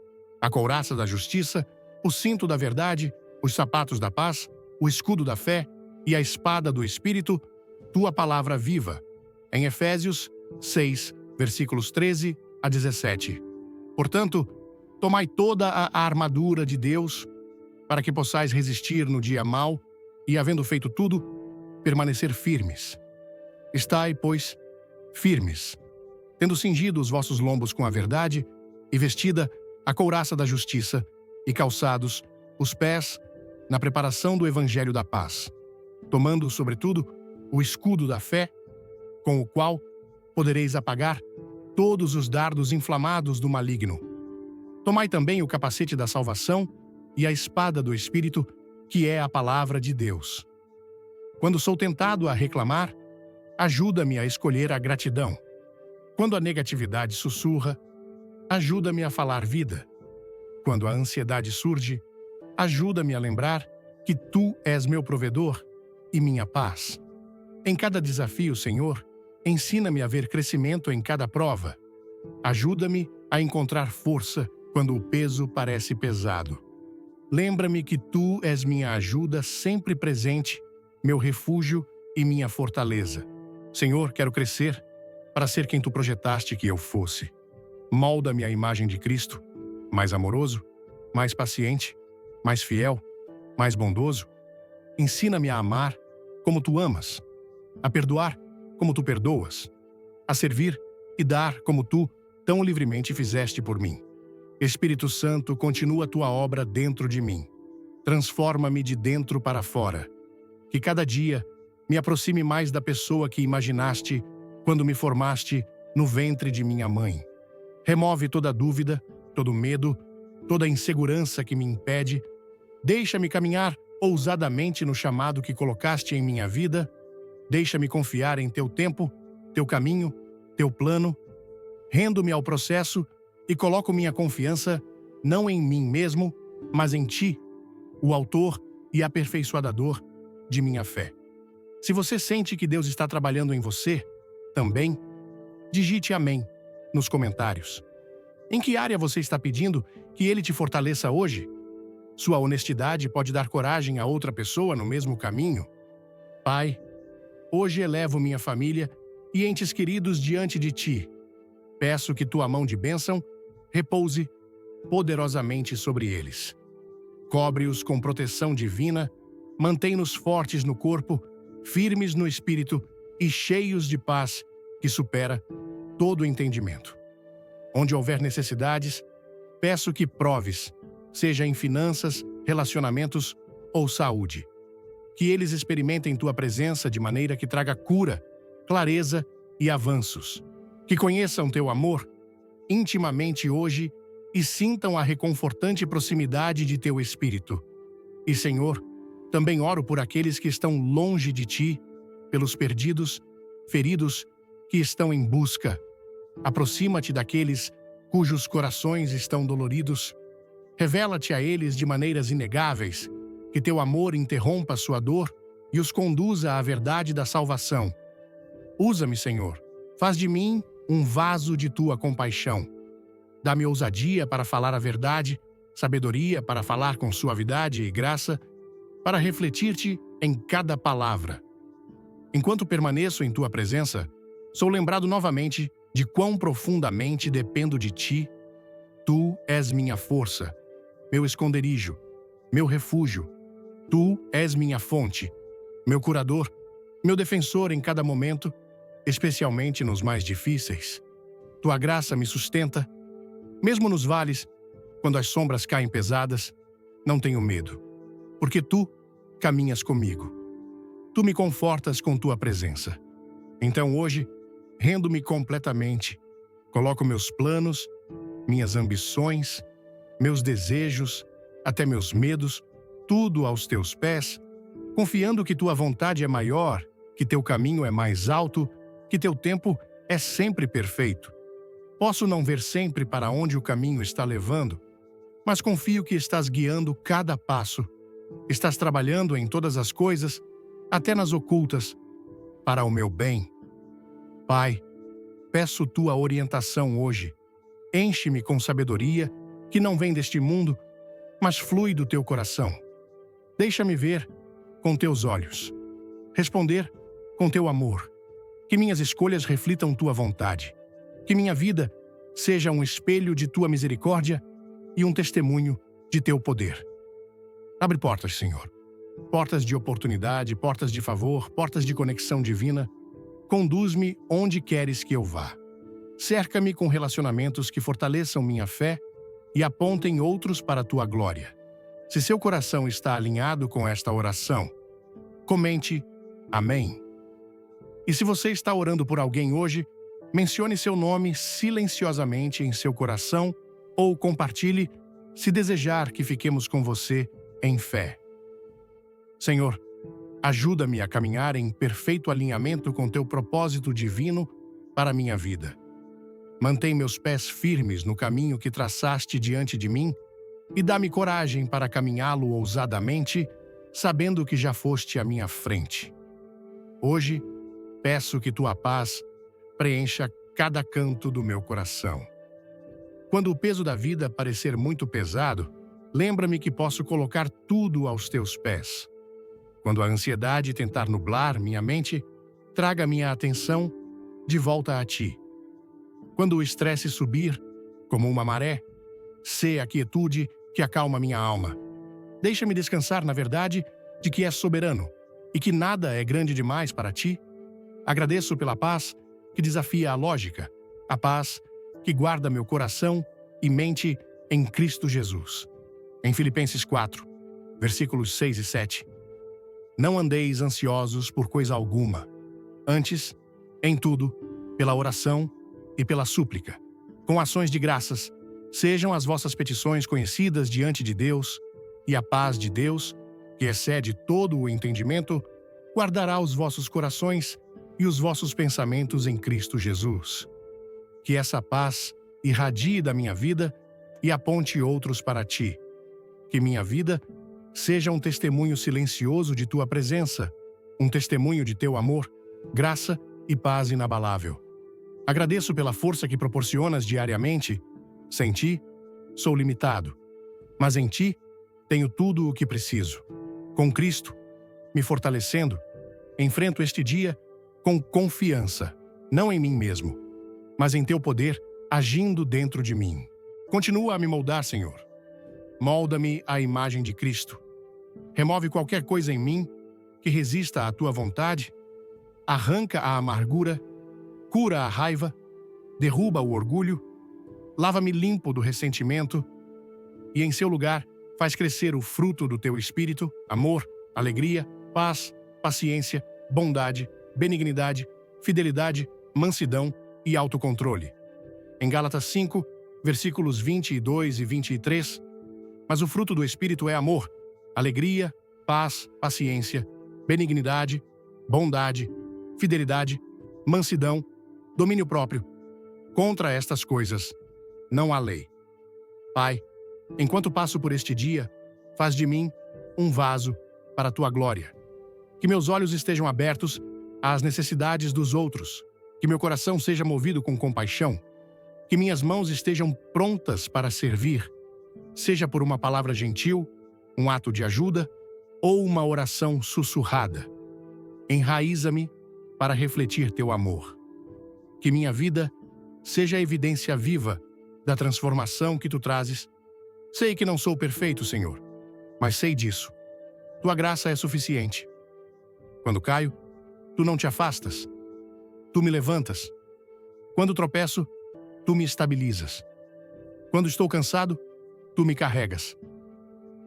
a couraça da justiça, o cinto da verdade, os sapatos da paz, o escudo da fé e a espada do Espírito, Tua palavra viva. Em Efésios 6, versículos 13 a 17. Portanto, tomai toda a armadura de Deus, para que possais resistir no dia mau e, havendo feito tudo, permanecer firmes. Estai, pois, firmes, tendo cingido os vossos lombos com a verdade e vestida a couraça da justiça e calçados os pés na preparação do evangelho da paz, tomando, sobretudo, o escudo da fé, com o qual podereis apagar todos os dardos inflamados do maligno. Tomai também o capacete da salvação e a espada do Espírito, que é a palavra de Deus. Quando sou tentado a reclamar, ajuda-me a escolher a gratidão. Quando a negatividade sussurra, ajuda-me a falar vida. Quando a ansiedade surge, ajuda-me a lembrar que Tu és meu provedor e minha paz. Em cada desafio, Senhor, ensina-me a ver crescimento em cada prova. Ajuda-me a encontrar força quando o peso parece pesado. Lembra-me que Tu és minha ajuda sempre presente, meu refúgio e minha fortaleza. Senhor, quero crescer para ser quem Tu projetaste que eu fosse. Molda-me à imagem de Cristo, mais amoroso, mais paciente, mais fiel, mais bondoso. Ensina-me a amar como Tu amas, a perdoar como Tu perdoas, a servir e dar como Tu tão livremente fizeste por mim. Espírito Santo, continua Tua obra dentro de mim. Transforma-me de dentro para fora. Que cada dia me aproxime mais da pessoa que imaginaste quando me formaste no ventre de minha mãe. Remove toda dúvida, todo medo, toda insegurança que me impede. Deixa-me caminhar ousadamente no chamado que colocaste em minha vida. Deixa-me confiar em Teu tempo, Teu caminho, Teu plano. Rendo-me ao processo e coloco minha confiança não em mim mesmo, mas em Ti, o autor e aperfeiçoador de minha fé. Se você sente que Deus está trabalhando em você, também, digite amém nos comentários. Em que área você está pedindo que Ele te fortaleça hoje? Sua honestidade pode dar coragem a outra pessoa no mesmo caminho. Pai, hoje elevo minha família e entes queridos diante de Ti. Peço que Tua mão de bênção repouse poderosamente sobre eles. Cobre-os com proteção divina, mantém-nos fortes no corpo, firmes no espírito e cheios de paz que supera todo entendimento. Onde houver necessidades, peço que proves, seja em finanças, relacionamentos ou saúde. Que eles experimentem Tua presença de maneira que traga cura, clareza e avanços. que conheçam teu amor intimamente hoje e sintam a reconfortante proximidade de teu Espírito. E, Senhor, também oro por aqueles que estão longe de ti, pelos perdidos, feridos, que estão em busca. Aproxima-te daqueles cujos corações estão doloridos. Revela-te a eles de maneiras inegáveis, que teu amor interrompa sua dor e os conduza à verdade da salvação. Usa-me, Senhor. Faz de mim um vaso de tua compaixão. Dá-me ousadia para falar a verdade, sabedoria para falar com suavidade e graça, para refletir-te em cada palavra. Enquanto permaneço em tua presença, sou lembrado novamente de quão profundamente dependo de ti. Tu és minha força, meu esconderijo, meu refúgio. Tu és minha fonte, meu curador, meu defensor em cada momento, especialmente nos mais difíceis. Tua graça me sustenta. Mesmo nos vales, quando as sombras caem pesadas, não tenho medo, porque tu caminhas comigo. Tu me confortas com tua presença. Então hoje, rendo-me completamente. Coloco meus planos, minhas ambições, meus desejos, até meus medos, tudo aos teus pés, confiando que tua vontade é maior, que teu caminho é mais alto, que teu tempo é sempre perfeito. Posso não ver sempre para onde o caminho está levando, mas confio que estás guiando cada passo. Estás trabalhando em todas as coisas, até nas ocultas, para o meu bem. Pai, peço tua orientação hoje. Enche-me com sabedoria, que não vem deste mundo, mas flui do teu coração. Deixa-me ver com teus olhos, responder com teu amor, que minhas escolhas reflitam tua vontade, que minha vida seja um espelho de tua misericórdia e um testemunho de teu poder. Abre portas, Senhor. Portas de oportunidade, portas de favor, portas de conexão divina. Conduz-me onde queres que eu vá. Cerca-me com relacionamentos que fortaleçam minha fé e apontem outros para a tua glória. Se seu coração está alinhado com esta oração, comente Amém. E se você está orando por alguém hoje, mencione seu nome silenciosamente em seu coração ou compartilhe, se desejar que fiquemos com você em fé. Senhor, ajuda-me a caminhar em perfeito alinhamento com teu propósito divino para a minha vida. Mantém meus pés firmes no caminho que traçaste diante de mim e dá-me coragem para caminhá-lo ousadamente, sabendo que já foste à minha frente. Hoje, peço que tua paz preencha cada canto do meu coração. Quando o peso da vida parecer muito pesado, lembra-me que posso colocar tudo aos teus pés. Quando a ansiedade tentar nublar minha mente, traga minha atenção de volta a ti. Quando o estresse subir, como uma maré, sê a quietude que acalma minha alma. Deixa-me descansar na verdade de que és soberano e que nada é grande demais para ti. Agradeço pela paz que desafia a lógica, a paz que guarda meu coração e mente em Cristo Jesus. Em Filipenses 4, versículos 6 e 7. Não andeis ansiosos por coisa alguma. Antes, em tudo, pela oração e pela súplica, com ações de graças, sejam as vossas petições conhecidas diante de Deus, e a paz de Deus, que excede todo o entendimento, guardará os vossos corações e os vossos pensamentos em Cristo Jesus. Que essa paz irradie da minha vida e aponte outros para ti. Que minha vida seja um testemunho silencioso de tua presença, um testemunho de teu amor, graça e paz inabalável. Agradeço pela força que proporcionas diariamente. Sem ti, sou limitado, mas em ti tenho tudo o que preciso. Com Cristo, me fortalecendo, enfrento este dia com confiança, não em mim mesmo, mas em teu poder agindo dentro de mim. Continua a me moldar, Senhor. Molda-me à imagem de Cristo. Remove qualquer coisa em mim que resista à tua vontade, arranca a amargura, cura a raiva, derruba o orgulho, lava-me limpo do ressentimento e, em seu lugar, faz crescer o fruto do teu espírito, amor, alegria, paz, paciência, bondade, benignidade, fidelidade, mansidão, e autocontrole. Em Gálatas 5, versículos 22 e 23, mas o fruto do Espírito é amor, alegria, paz, paciência, benignidade, bondade, fidelidade, mansidão, domínio próprio. Contra estas coisas não há lei. Pai, enquanto passo por este dia, faz de mim um vaso para a tua glória. Que meus olhos estejam abertos às necessidades dos outros, que meu coração seja movido com compaixão, que minhas mãos estejam prontas para servir, seja por uma palavra gentil, um ato de ajuda ou uma oração sussurrada. Enraiza-me para refletir teu amor. Que minha vida seja a evidência viva da transformação que tu trazes. Sei que não sou perfeito, Senhor, mas sei disso. Tua graça é suficiente. Quando caio, tu não te afastas. Tu me levantas. Quando tropeço, tu me estabilizas. Quando estou cansado, tu me carregas.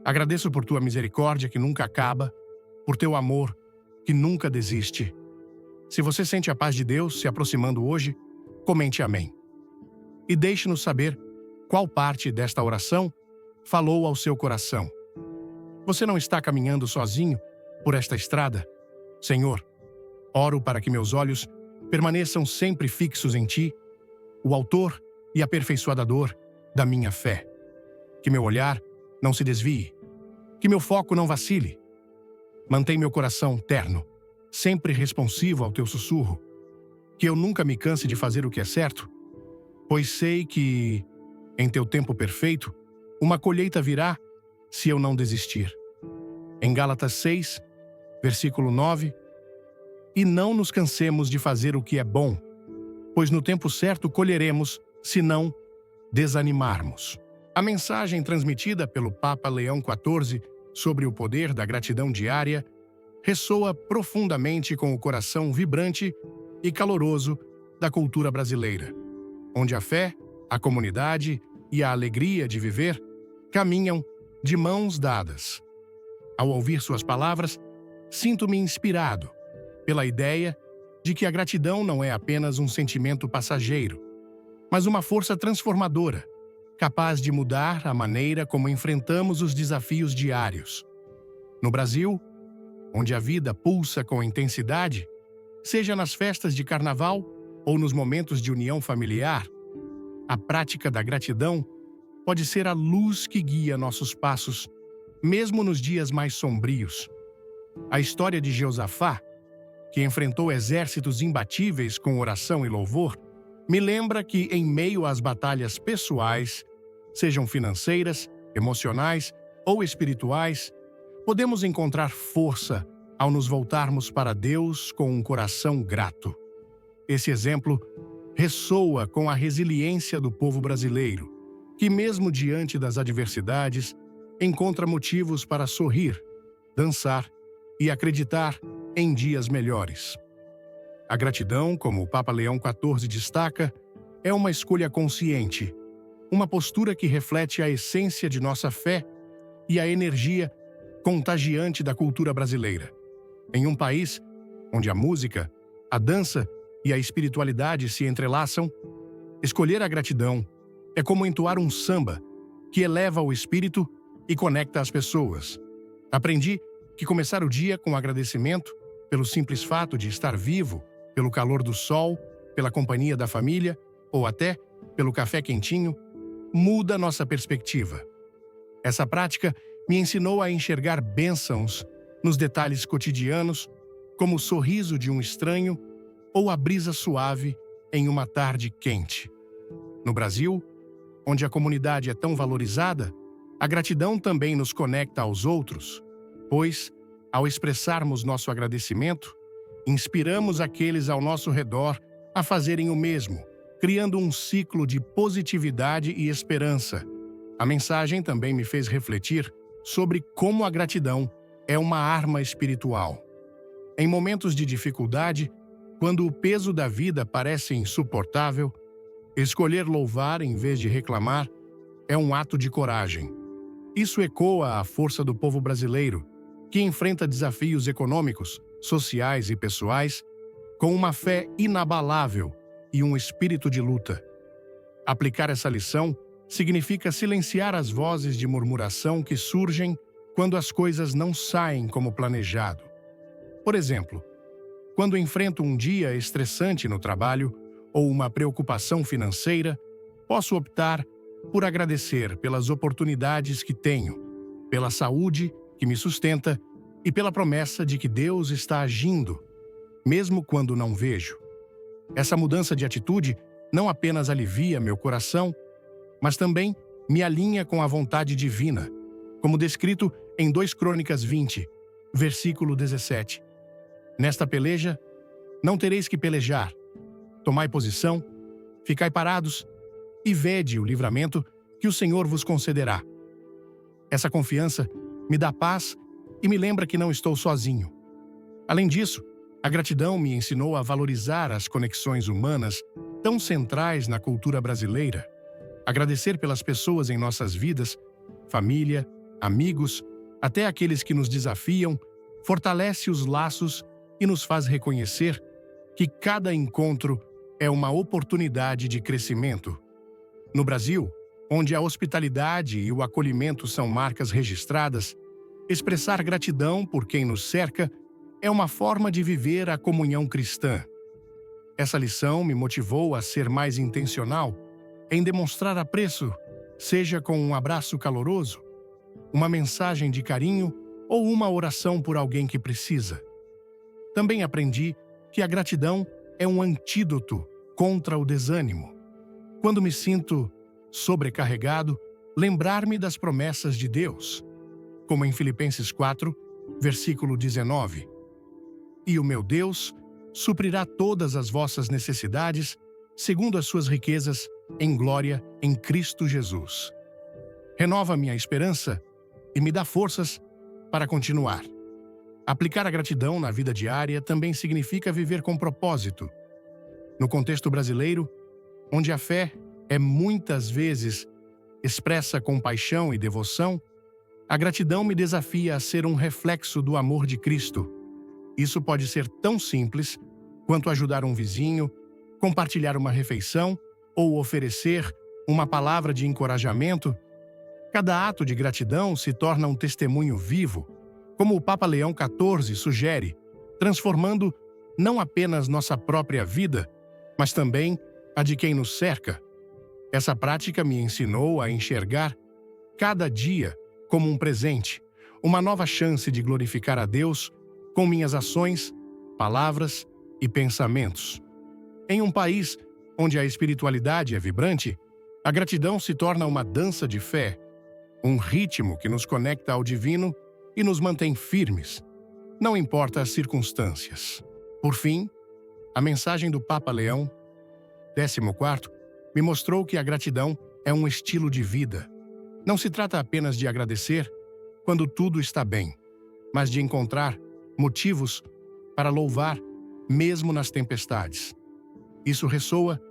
Agradeço por tua misericórdia que nunca acaba, por teu amor que nunca desiste. Se você sente a paz de Deus se aproximando hoje, comente amém. E deixe-nos saber qual parte desta oração falou ao seu coração. Você não está caminhando sozinho por esta estrada? Senhor, oro para que meus olhos permaneçam sempre fixos em Ti, o autor e aperfeiçoador da minha fé. Que meu olhar não se desvie, que meu foco não vacile. Mantém meu coração terno, sempre responsivo ao Teu sussurro. Que eu nunca me canse de fazer o que é certo, pois sei que, em Teu tempo perfeito, uma colheita virá se eu não desistir. Em Gálatas 6, versículo 9, e não nos cansemos de fazer o que é bom, pois no tempo certo colheremos, se não desanimarmos. A mensagem transmitida pelo Papa Leão XIV sobre o poder da gratidão diária ressoa profundamente com o coração vibrante e caloroso da cultura brasileira, onde a fé, a comunidade e a alegria de viver caminham de mãos dadas. Ao ouvir suas palavras, sinto-me inspirado pela ideia de que a gratidão não é apenas um sentimento passageiro, mas uma força transformadora, capaz de mudar a maneira como enfrentamos os desafios diários. No Brasil, onde a vida pulsa com intensidade, seja nas festas de carnaval ou nos momentos de união familiar, a prática da gratidão pode ser a luz que guia nossos passos, mesmo nos dias mais sombrios. A história de Jeosafá, que enfrentou exércitos imbatíveis com oração e louvor, me lembra que, em meio às batalhas pessoais, sejam financeiras, emocionais ou espirituais, podemos encontrar força ao nos voltarmos para Deus com um coração grato. Esse exemplo ressoa com a resiliência do povo brasileiro, que, mesmo diante das adversidades, encontra motivos para sorrir, dançar e acreditar em dias melhores. A gratidão, como o Papa Leão XIV destaca, é uma escolha consciente, uma postura que reflete a essência de nossa fé e a energia contagiante da cultura brasileira. Em um país onde a música, a dança e a espiritualidade se entrelaçam, escolher a gratidão é como entoar um samba que eleva o espírito e conecta as pessoas. Aprendi que começar o dia com agradecimento pelo simples fato de estar vivo, pelo calor do sol, pela companhia da família ou até pelo café quentinho, muda nossa perspectiva. Essa prática me ensinou a enxergar bênçãos nos detalhes cotidianos, como o sorriso de um estranho ou a brisa suave em uma tarde quente. No Brasil, onde a comunidade é tão valorizada, a gratidão também nos conecta aos outros, pois, ao expressarmos nosso agradecimento, inspiramos aqueles ao nosso redor a fazerem o mesmo, criando um ciclo de positividade e esperança. A mensagem também me fez refletir sobre como a gratidão é uma arma espiritual. Em momentos de dificuldade, quando o peso da vida parece insuportável, escolher louvar em vez de reclamar é um ato de coragem. Isso ecoa a força do povo brasileiro, que enfrenta desafios econômicos, sociais e pessoais com uma fé inabalável e um espírito de luta. Aplicar essa lição significa silenciar as vozes de murmuração que surgem quando as coisas não saem como planejado. Por exemplo, quando enfrento um dia estressante no trabalho ou uma preocupação financeira, posso optar por agradecer pelas oportunidades que tenho, pela saúde que me sustenta e pela promessa de que Deus está agindo, mesmo quando não vejo. Essa mudança de atitude não apenas alivia meu coração, mas também me alinha com a vontade divina, como descrito em 2 Crônicas 20, versículo 17. Nesta peleja, não tereis que pelejar. Tomai posição, ficai parados e vede o livramento que o Senhor vos concederá. Essa confiança me dá paz e me lembra que não estou sozinho. Além disso, a gratidão me ensinou a valorizar as conexões humanas tão centrais na cultura brasileira. Agradecer pelas pessoas em nossas vidas, família, amigos, até aqueles que nos desafiam, fortalece os laços e nos faz reconhecer que cada encontro é uma oportunidade de crescimento. No Brasil, onde a hospitalidade e o acolhimento são marcas registradas, expressar gratidão por quem nos cerca é uma forma de viver a comunhão cristã. Essa lição me motivou a ser mais intencional em demonstrar apreço, seja com um abraço caloroso, uma mensagem de carinho ou uma oração por alguém que precisa. Também aprendi que a gratidão é um antídoto contra o desânimo. Quando me sinto sobrecarregado, lembrar-me das promessas de Deus, como em Filipenses 4, versículo 19. E o meu Deus suprirá todas as vossas necessidades, segundo as suas riquezas, em glória em Cristo Jesus. Renova minha esperança e me dá forças para continuar. Aplicar a gratidão na vida diária também significa viver com propósito. No contexto brasileiro, onde a fé é muitas vezes expressa com paixão e devoção, a gratidão me desafia a ser um reflexo do amor de Cristo. Isso pode ser tão simples quanto ajudar um vizinho, compartilhar uma refeição ou oferecer uma palavra de encorajamento. Cada ato de gratidão se torna um testemunho vivo, como o Papa Leão XIV sugere, transformando não apenas nossa própria vida, mas também a de quem nos cerca. Essa prática me ensinou a enxergar cada dia como um presente, uma nova chance de glorificar a Deus com minhas ações, palavras e pensamentos. Em um país onde a espiritualidade é vibrante, a gratidão se torna uma dança de fé, um ritmo que nos conecta ao divino e nos mantém firmes, não importa as circunstâncias. Por fim, a mensagem do Papa Leão XIV me mostrou que a gratidão é um estilo de vida. Não se trata apenas de agradecer quando tudo está bem, mas de encontrar motivos para louvar mesmo nas tempestades. Isso ressoa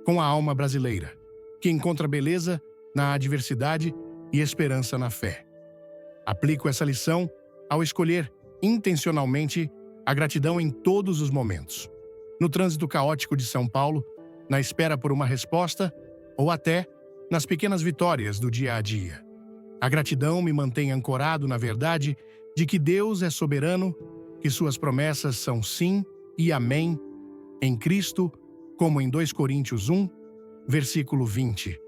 com a alma brasileira, que encontra beleza na adversidade e esperança na fé. Aplico essa lição ao escolher intencionalmente a gratidão em todos os momentos. No trânsito caótico de São Paulo, na espera por uma resposta ou até nas pequenas vitórias do dia a dia. A gratidão me mantém ancorado na verdade de que Deus é soberano, que suas promessas são sim e amém, em Cristo, como em 2 Coríntios 1, versículo 20.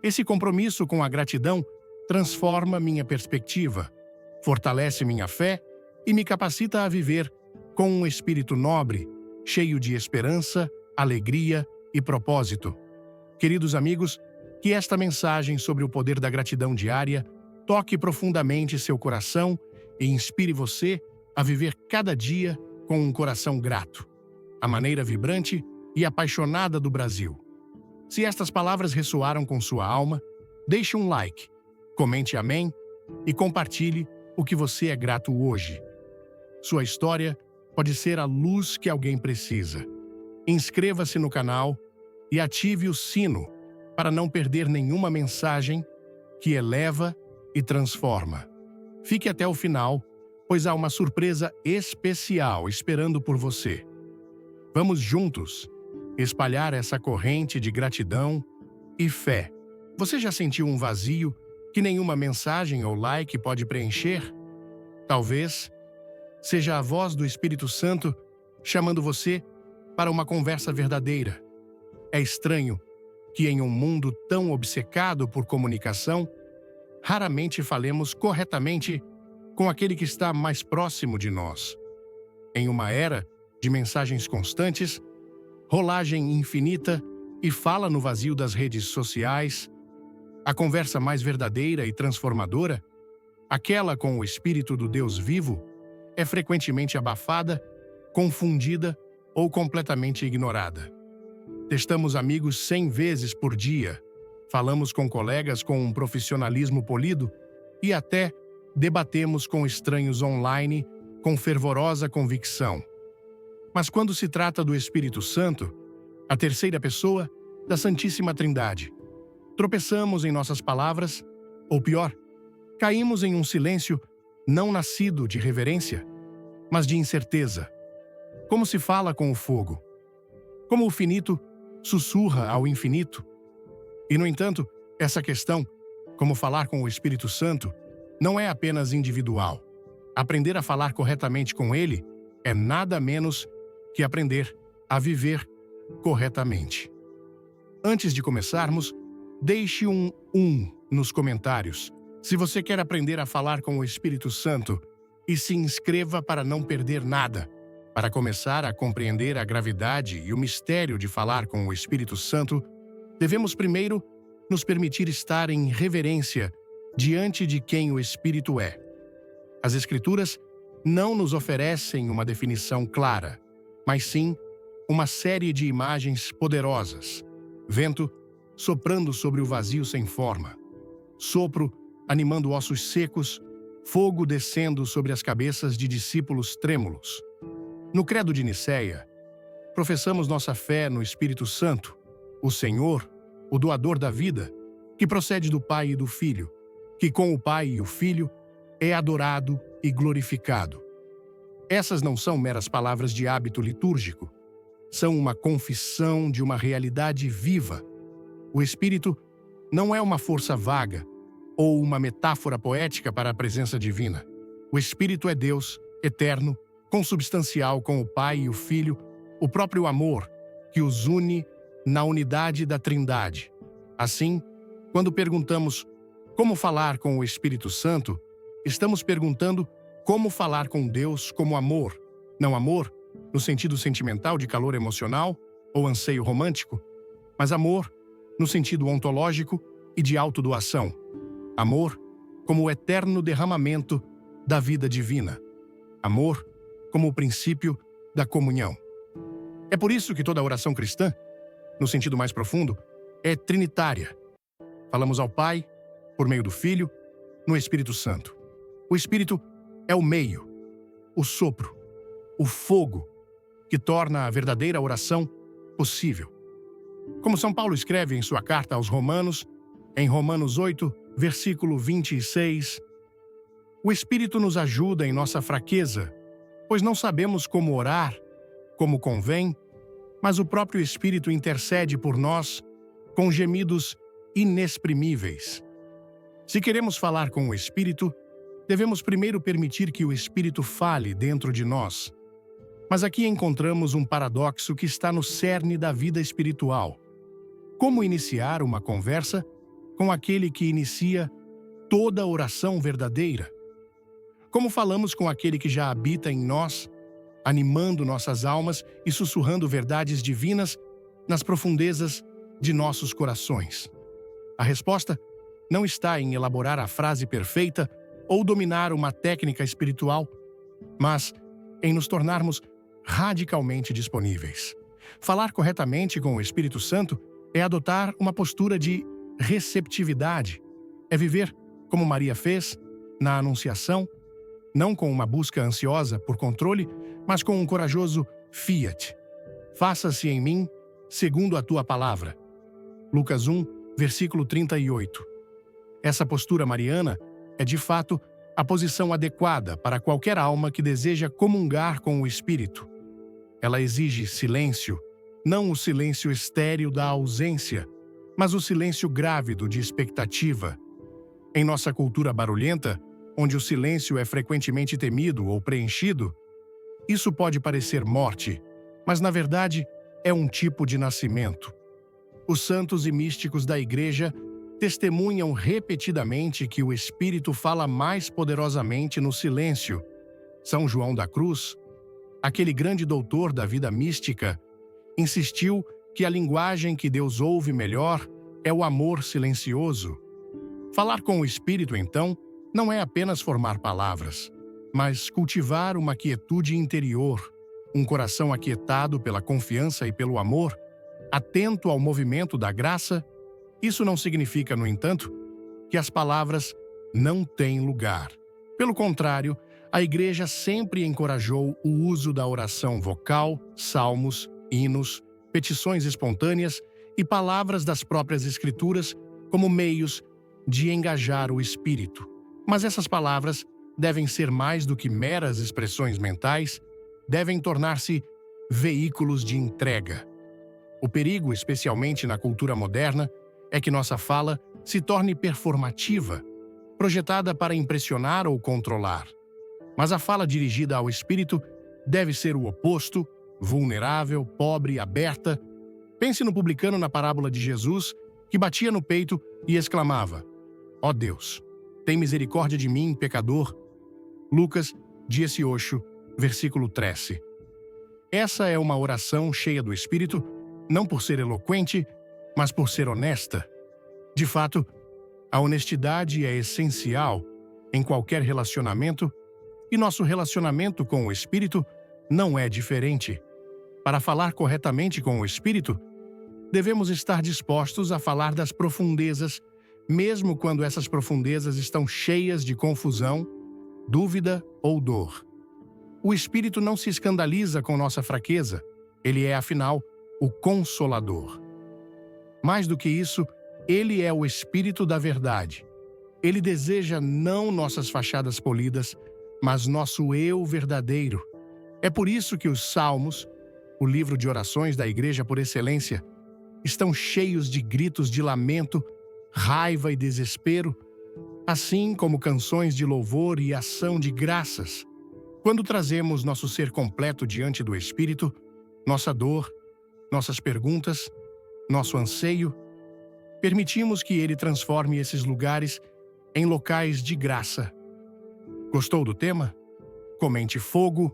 Esse compromisso com a gratidão transforma minha perspectiva, fortalece minha fé e me capacita a viver com um espírito nobre, cheio de esperança, alegria e propósito. Queridos amigos, que esta mensagem sobre o poder da gratidão diária toque profundamente seu coração e inspire você a viver cada dia com um coração grato, a maneira vibrante e apaixonada do Brasil. Se estas palavras ressoaram com sua alma, deixe um like, comente amém e compartilhe o que você é grato hoje. Sua história pode ser a luz que alguém precisa. Inscreva-se no canal e ative o sino para não perder nenhuma mensagem que eleva e transforma. Fique até o final, pois há uma surpresa especial esperando por você. Vamos juntos espalhar essa corrente de gratidão e fé. Você já sentiu um vazio que nenhuma mensagem ou like pode preencher? Talvez seja a voz do Espírito Santo chamando você para uma conversa verdadeira. É estranho que em um mundo tão obcecado por comunicação, raramente falemos corretamente com aquele que está mais próximo de nós. Em uma era de mensagens constantes, rolagem infinita e fala no vazio das redes sociais, a conversa mais verdadeira e transformadora, aquela com o Espírito do Deus vivo, é frequentemente abafada, confundida ou completamente ignorada. Testamos amigos 100 vezes por dia, falamos com colegas com um profissionalismo polido e até debatemos com estranhos online com fervorosa convicção. Mas quando se trata do Espírito Santo, a terceira pessoa da Santíssima Trindade, tropeçamos em nossas palavras, ou pior, caímos em um silêncio não nascido de reverência, mas de incerteza. Como se fala com o fogo? Como o finito sussurra ao infinito? E, no entanto, essa questão, como falar com o Espírito Santo, não é apenas individual. Aprender a falar corretamente com ele é nada menos que aprender a viver corretamente. Antes de começarmos, deixe um nos comentários se você quer aprender a falar com o Espírito Santo e se inscreva para não perder nada. Para começar a compreender a gravidade e o mistério de falar com o Espírito Santo, devemos primeiro nos permitir estar em reverência diante de quem o Espírito é. As Escrituras não nos oferecem uma definição clara, mas sim uma série de imagens poderosas. Vento soprando sobre o vazio sem forma, sopro animando ossos secos, fogo descendo sobre as cabeças de discípulos trêmulos. No Credo de Nicéia, professamos nossa fé no Espírito Santo, o Senhor, o doador da vida, que procede do Pai e do Filho, que com o Pai e o Filho é adorado e glorificado. Essas não são meras palavras de hábito litúrgico, são uma confissão de uma realidade viva. O Espírito não é uma força vaga ou uma metáfora poética para a presença divina. O Espírito é Deus, eterno, consubstancial com o Pai e o Filho, o próprio amor que os une na unidade da Trindade. Assim, quando perguntamos como falar com o Espírito Santo, estamos perguntando como falar com Deus como amor, não amor no sentido sentimental de calor emocional ou anseio romântico, mas amor no sentido ontológico e de autodoação. Amor como o eterno derramamento da vida divina. Amor como o princípio da comunhão. É por isso que toda oração cristã, no sentido mais profundo, é trinitária. Falamos ao Pai, por meio do Filho, no Espírito Santo. O Espírito é o meio, o sopro, o fogo que torna a verdadeira oração possível. Como São Paulo escreve em sua carta aos Romanos, em Romanos 8, versículo 26, o Espírito nos ajuda em nossa fraqueza, pois não sabemos como orar, como convém, mas o próprio Espírito intercede por nós com gemidos inexprimíveis. Se queremos falar com o Espírito, devemos primeiro permitir que o Espírito fale dentro de nós. Mas aqui encontramos um paradoxo que está no cerne da vida espiritual. Como iniciar uma conversa com aquele que inicia toda oração verdadeira? Como falamos com aquele que já habita em nós, animando nossas almas e sussurrando verdades divinas nas profundezas de nossos corações? A resposta não está em elaborar a frase perfeita ou dominar uma técnica espiritual, mas em nos tornarmos radicalmente disponíveis. Falar corretamente com o Espírito Santo é adotar uma postura de receptividade, é viver como Maria fez na Anunciação, não com uma busca ansiosa por controle, mas com um corajoso fiat. Faça-se em mim segundo a tua palavra. Lucas 1, versículo 38. Essa postura mariana é, de fato, a posição adequada para qualquer alma que deseja comungar com o Espírito. Ela exige silêncio, Não o silêncio estéril da ausência, mas o silêncio grávido de expectativa. Em nossa cultura barulhenta, onde o silêncio é frequentemente temido ou preenchido, isso pode parecer morte, mas na verdade é um tipo de nascimento. Os santos e místicos da Igreja testemunham repetidamente que o Espírito fala mais poderosamente no silêncio. São João da Cruz, aquele grande doutor da vida mística, insistiu que a linguagem que Deus ouve melhor é o amor silencioso. Falar com o Espírito, então, não é apenas formar palavras, mas cultivar uma quietude interior, um coração aquietado pela confiança e pelo amor, atento ao movimento da graça. Isso não significa, no entanto, que as palavras não têm lugar. Pelo contrário, a Igreja sempre encorajou o uso da oração vocal, salmos, hinos, petições espontâneas e palavras das próprias Escrituras como meios de engajar o espírito. Mas essas palavras devem ser mais do que meras expressões mentais, devem tornar-se veículos de entrega. O perigo, especialmente na cultura moderna, é que nossa fala se torne performativa, projetada para impressionar ou controlar. Mas a fala dirigida ao espírito deve ser o oposto, vulnerável, pobre, aberta. Pense no publicano na parábola de Jesus, que batia no peito e exclamava: "Ó Deus, tem misericórdia de mim, pecador." Lucas 18, versículo 13. Essa é uma oração cheia do Espírito, não por ser eloquente, mas por ser honesta. De fato, a honestidade é essencial em qualquer relacionamento, e nosso relacionamento com o Espírito não é diferente. Para falar corretamente com o Espírito, devemos estar dispostos a falar das profundezas, mesmo quando essas profundezas estão cheias de confusão, dúvida ou dor. O Espírito não se escandaliza com nossa fraqueza. Ele é, afinal, o Consolador. Mais do que isso, ele é o Espírito da verdade. Ele deseja não nossas fachadas polidas, mas nosso eu verdadeiro. É por isso que os Salmos, o livro de orações da Igreja por excelência, estão cheios de gritos de lamento, raiva e desespero, assim como canções de louvor e ação de graças. Quando trazemos nosso ser completo diante do Espírito, nossa dor, nossas perguntas, nosso anseio, permitimos que ele transforme esses lugares em locais de graça. Gostou do tema? Comente fogo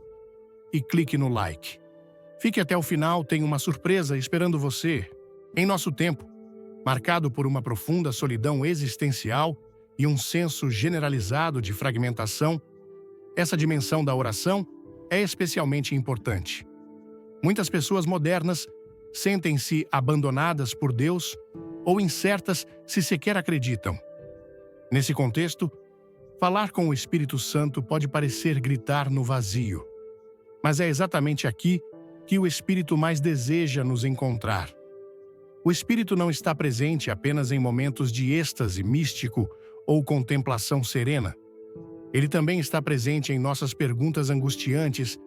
e clique no like. Fique até o final, tem uma surpresa esperando você. Em nosso tempo, marcado por uma profunda solidão existencial e um senso generalizado de fragmentação, essa dimensão da oração é especialmente importante. Muitas pessoas modernas sentem-se abandonadas por Deus ou incertas se sequer acreditam. Nesse contexto, falar com o Espírito Santo pode parecer gritar no vazio, mas é exatamente aqui que o Espírito mais deseja nos encontrar. O Espírito não está presente apenas em momentos de êxtase místico ou contemplação serena. Ele também está presente em nossas perguntas angustiantes,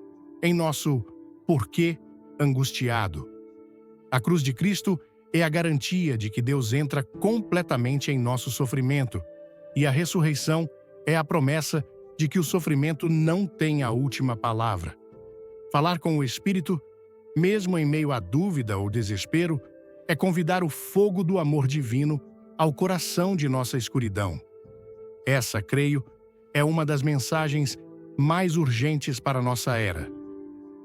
em nosso porquê angustiado. A cruz de Cristo é a garantia de que Deus entra completamente em nosso sofrimento, e a ressurreição é a promessa de que o sofrimento não tem a última palavra. Falar com o Espírito, mesmo em meio à dúvida ou desespero, é convidar o fogo do amor divino ao coração de nossa escuridão. Essa, creio, é uma das mensagens mais urgentes para nossa era.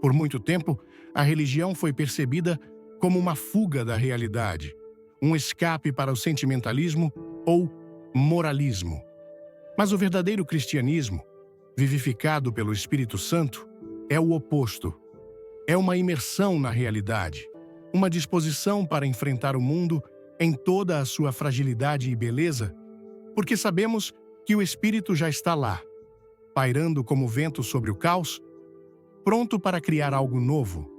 Por muito tempo, a religião foi percebida como uma fuga da realidade, um escape para o sentimentalismo ou moralismo. Mas o verdadeiro cristianismo, vivificado pelo Espírito Santo, é o oposto. É uma imersão na realidade, uma disposição para enfrentar o mundo em toda a sua fragilidade e beleza, porque sabemos que o Espírito já está lá, pairando como vento sobre o caos, pronto para criar algo novo.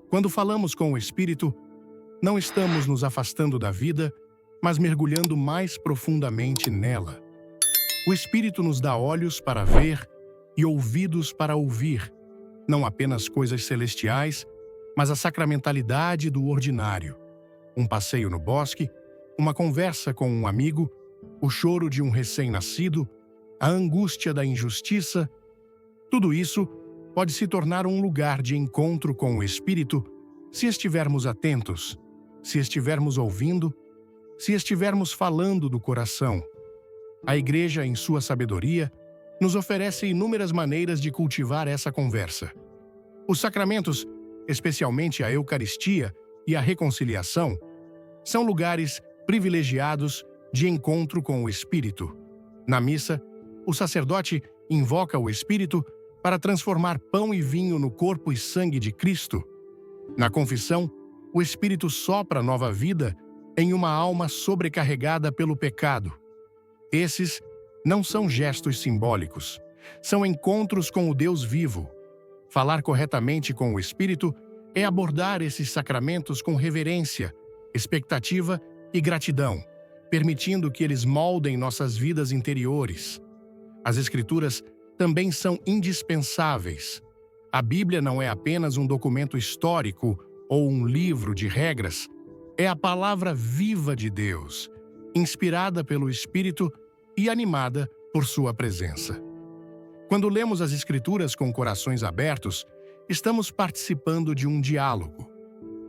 Quando falamos com o Espírito, não estamos nos afastando da vida, mas mergulhando mais profundamente nela. O Espírito nos dá olhos para ver e ouvidos para ouvir, não apenas coisas celestiais, mas a sacramentalidade do ordinário. Um passeio no bosque, uma conversa com um amigo, o choro de um recém-nascido, a angústia da injustiça, tudo isso pode se tornar um lugar de encontro com o Espírito se estivermos atentos, se estivermos ouvindo, se estivermos falando do coração. A Igreja, em sua sabedoria, nos oferece inúmeras maneiras de cultivar essa conversa. Os sacramentos, especialmente a Eucaristia e a reconciliação, são lugares privilegiados de encontro com o Espírito. Na missa, o sacerdote invoca o Espírito para transformar pão e vinho no corpo e sangue de Cristo. Na confissão, o Espírito sopra nova vida em uma alma sobrecarregada pelo pecado. Esses não são gestos simbólicos, são encontros com o Deus vivo. Falar corretamente com o Espírito é abordar esses sacramentos com reverência, expectativa e gratidão, permitindo que eles moldem nossas vidas interiores. As Escrituras também são indispensáveis. A Bíblia não é apenas um documento histórico ou um livro de regras, é a palavra viva de Deus, inspirada pelo Espírito e animada por sua presença. Quando lemos as Escrituras com corações abertos, estamos participando de um diálogo.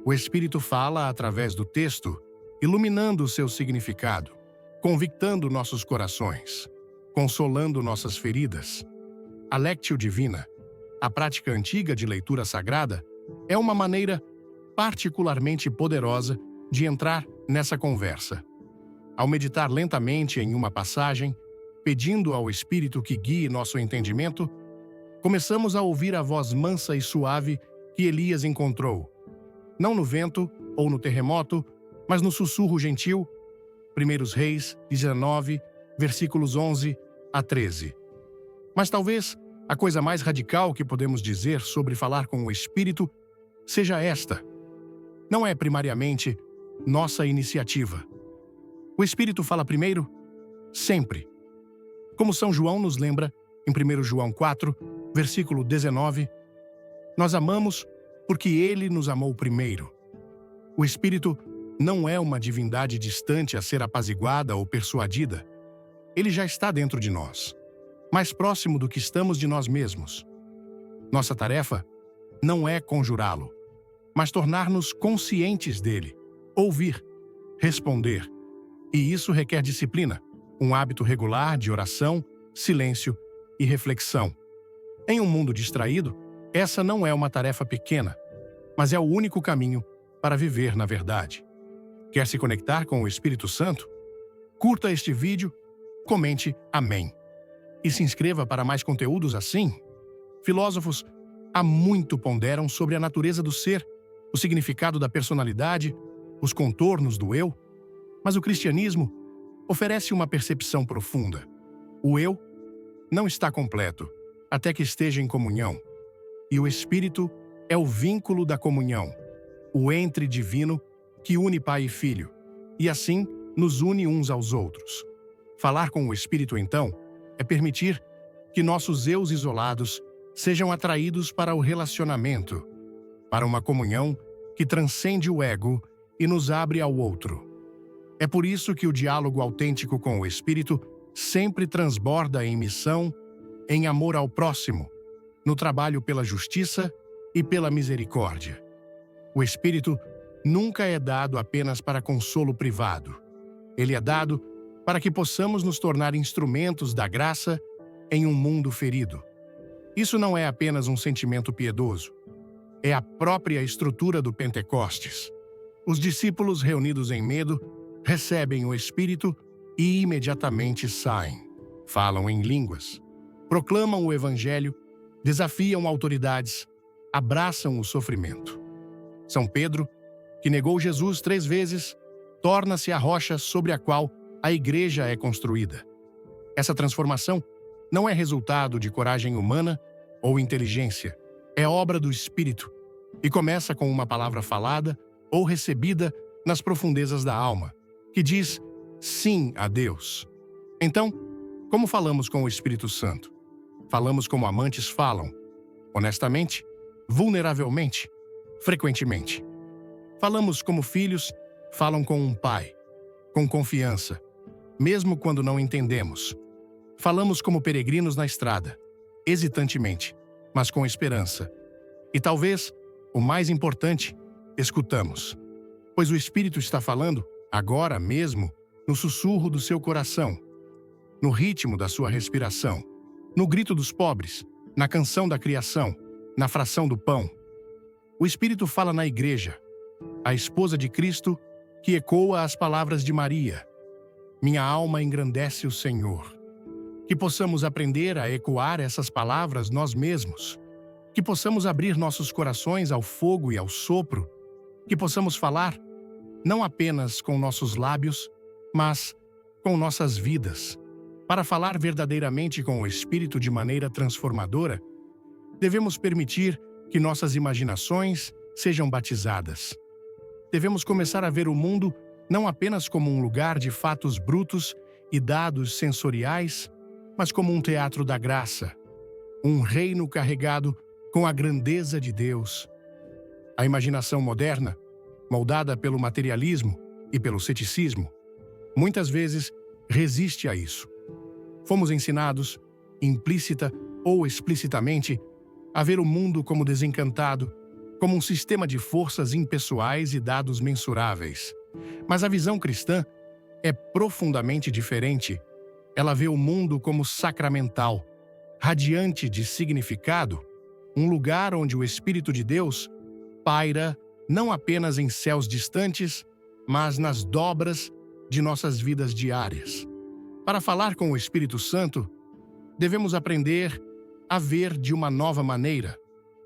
O Espírito fala através do texto, iluminando o seu significado, convictando nossos corações, consolando nossas feridas. A Lectio Divina, a prática antiga de leitura sagrada, é uma maneira particularmente poderosa de entrar nessa conversa. Ao meditar lentamente em uma passagem, pedindo ao Espírito que guie nosso entendimento, começamos a ouvir a voz mansa e suave que Elias encontrou, não no vento ou no terremoto, mas no sussurro gentil. 1 Reis 19, versículos 11 a 13. Mas talvez a coisa mais radical que podemos dizer sobre falar com o Espírito seja esta: não é primariamente nossa iniciativa. O Espírito fala primeiro, sempre. Como São João nos lembra, em 1 João 4, versículo 19, nós amamos porque ele nos amou primeiro. O Espírito não é uma divindade distante a ser apaziguada ou persuadida. Ele já está dentro de nós, mais próximo do que estamos de nós mesmos. Nossa tarefa não é conjurá-lo, mas tornar-nos conscientes dele, ouvir, responder. E isso requer disciplina, um hábito regular de oração, silêncio e reflexão. Em um mundo distraído, essa não é uma tarefa pequena, mas é o único caminho para viver na verdade. Quer se conectar com o Espírito Santo? Curta este vídeo, comente amém. E se inscreva para mais conteúdos assim. Filósofos há muito ponderam sobre a natureza do ser, o significado da personalidade, os contornos do eu, mas o cristianismo oferece uma percepção profunda. O eu não está completo até que esteja em comunhão, e o Espírito é o vínculo da comunhão, o entre divino que une Pai e Filho, e assim nos une uns aos outros. Falar com o Espírito, então, é permitir que nossos eus isolados sejam atraídos para o relacionamento, para uma comunhão que transcende o ego e nos abre ao outro. É por isso que o diálogo autêntico com o Espírito sempre transborda em missão, em amor ao próximo, no trabalho pela justiça e pela misericórdia. O Espírito nunca é dado apenas para consolo privado. Ele é dado para que possamos nos tornar instrumentos da graça em um mundo ferido. Isso não é apenas um sentimento piedoso. É a própria estrutura do Pentecostes. Os discípulos reunidos em medo recebem o Espírito e imediatamente saem. Falam em línguas, proclamam o Evangelho, desafiam autoridades, abraçam o sofrimento. São Pedro, que negou Jesus 3 vezes, torna-se a rocha sobre a qual a Igreja é construída. Essa transformação não é resultado de coragem humana ou inteligência, é obra do Espírito e começa com uma palavra falada ou recebida nas profundezas da alma, que diz sim a Deus. Então, como falamos com o Espírito Santo? Falamos como amantes falam, honestamente, vulneravelmente. frequentemente. Falamos como filhos falam com um pai, com confiança, mesmo quando não entendemos. Falamos como peregrinos na estrada, hesitantemente, mas com esperança. E talvez, o mais importante, escutamos. Pois o Espírito está falando, agora mesmo, no sussurro do seu coração, no ritmo da sua respiração, no grito dos pobres, na canção da criação, na fração do pão. O Espírito fala na igreja, a esposa de Cristo, que ecoa as palavras de Maria. Minha alma engrandece o Senhor. Que possamos aprender a ecoar essas palavras nós mesmos. Que possamos abrir nossos corações ao fogo e ao sopro. Que possamos falar, não apenas com nossos lábios, mas com nossas vidas. Para falar verdadeiramente com o Espírito de maneira transformadora, devemos permitir que nossas imaginações sejam batizadas. Devemos começar a ver o mundo não apenas como um lugar de fatos brutos e dados sensoriais, mas como um teatro da graça, um reino carregado com a grandeza de Deus. A imaginação moderna, moldada pelo materialismo e pelo ceticismo, muitas vezes resiste a isso. Fomos ensinados, implícita ou explicitamente, a ver o mundo como desencantado, como um sistema de forças impessoais e dados mensuráveis. Mas a visão cristã é profundamente diferente. Ela vê o mundo como sacramental, radiante de significado, um lugar onde o Espírito de Deus paira não apenas em céus distantes, mas nas dobras de nossas vidas diárias. Para falar com o Espírito Santo, devemos aprender a ver de uma nova maneira,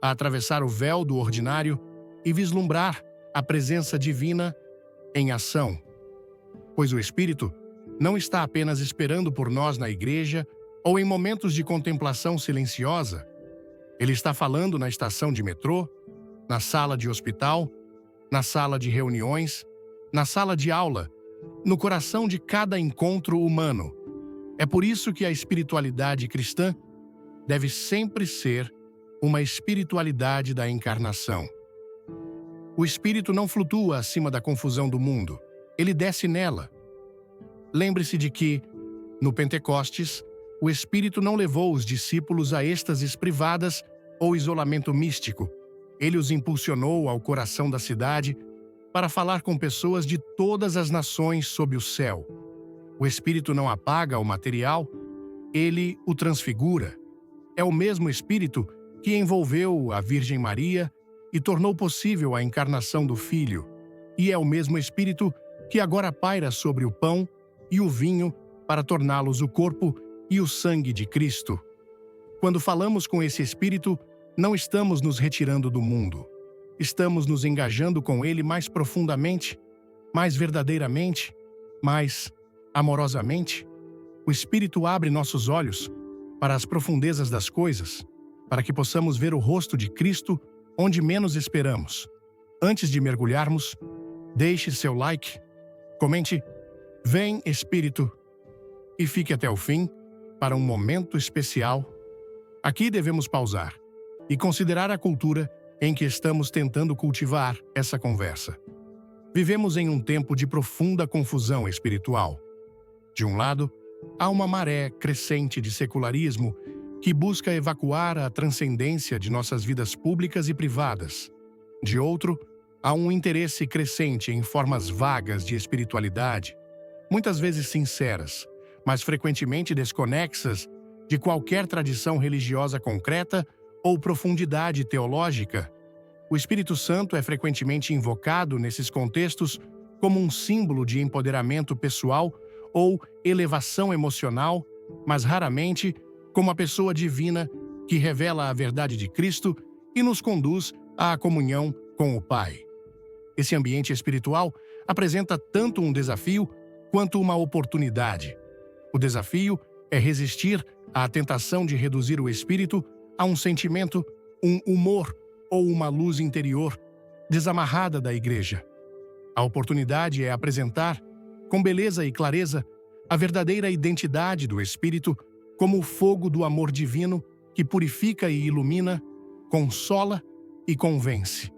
a atravessar o véu do ordinário e vislumbrar a presença divina em ação. Pois o Espírito não está apenas esperando por nós na igreja ou em momentos de contemplação silenciosa. Ele está falando na estação de metrô, na sala de hospital, na sala de reuniões, na sala de aula, no coração de cada encontro humano. É por isso que a espiritualidade cristã deve sempre ser uma espiritualidade da encarnação. O Espírito não flutua acima da confusão do mundo, ele desce nela. Lembre-se de que, no Pentecostes, o Espírito não levou os discípulos a êxtases privadas ou isolamento místico. Ele os impulsionou ao coração da cidade para falar com pessoas de todas as nações sob o céu. O Espírito não apaga o material, ele o transfigura. É o mesmo Espírito que envolveu a Virgem Maria e tornou possível a encarnação do Filho. E é o mesmo Espírito que agora paira sobre o pão e o vinho para torná-los o corpo e o sangue de Cristo. Quando falamos com esse Espírito, não estamos nos retirando do mundo. Estamos nos engajando com ele mais profundamente, mais verdadeiramente, mais amorosamente. O Espírito abre nossos olhos para as profundezas das coisas, para que possamos ver o rosto de Cristo onde menos esperamos. Antes de mergulharmos, deixe seu like, comente "Vem Espírito" e fique até o fim para um momento especial. Aqui devemos pausar e considerar a cultura em que estamos tentando cultivar essa conversa. Vivemos em um tempo de profunda confusão espiritual. De um lado, há uma maré crescente de secularismo que busca evacuar a transcendência de nossas vidas públicas e privadas. De outro, há um interesse crescente em formas vagas de espiritualidade, muitas vezes sinceras, mas frequentemente desconexas de qualquer tradição religiosa concreta ou profundidade teológica. O Espírito Santo é frequentemente invocado nesses contextos como um símbolo de empoderamento pessoal ou elevação emocional, mas raramente como a pessoa divina que revela a verdade de Cristo e nos conduz à comunhão com o Pai. Esse ambiente espiritual apresenta tanto um desafio quanto uma oportunidade. O desafio é resistir à tentação de reduzir o espírito a um sentimento, um humor ou uma luz interior desamarrada da igreja. A oportunidade é apresentar, com beleza e clareza, a verdadeira identidade do Espírito como o fogo do amor divino que purifica e ilumina, consola e convence.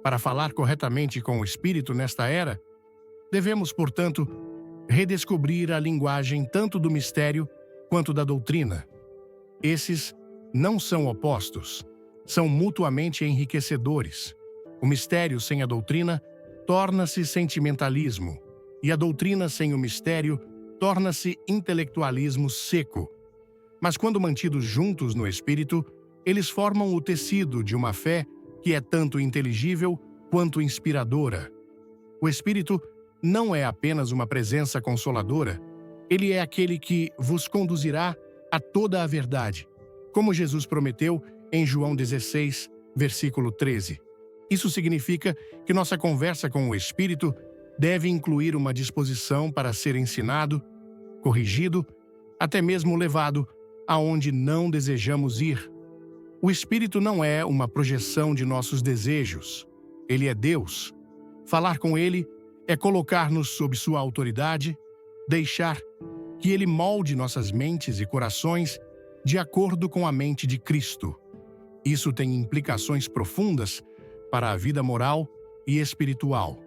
Para falar corretamente com o Espírito nesta era, devemos, portanto, redescobrir a linguagem tanto do mistério quanto da doutrina. Esses não são opostos, são mutuamente enriquecedores. O mistério sem a doutrina torna-se sentimentalismo, e a doutrina sem o mistério torna-se intelectualismo seco. Mas quando mantidos juntos no Espírito, eles formam o tecido de uma fé que é tanto inteligível quanto inspiradora. O Espírito não é apenas uma presença consoladora, ele é aquele que vos conduzirá a toda a verdade, como Jesus prometeu em João 16, versículo 13. Isso significa que nossa conversa com o Espírito deve incluir uma disposição para ser ensinado, corrigido, até mesmo levado aonde não desejamos ir. O Espírito não é uma projeção de nossos desejos. Ele é Deus. Falar com Ele é colocar-nos sob sua autoridade, deixar que Ele molde nossas mentes e corações de acordo com a mente de Cristo. Isso tem implicações profundas para a vida moral e espiritual.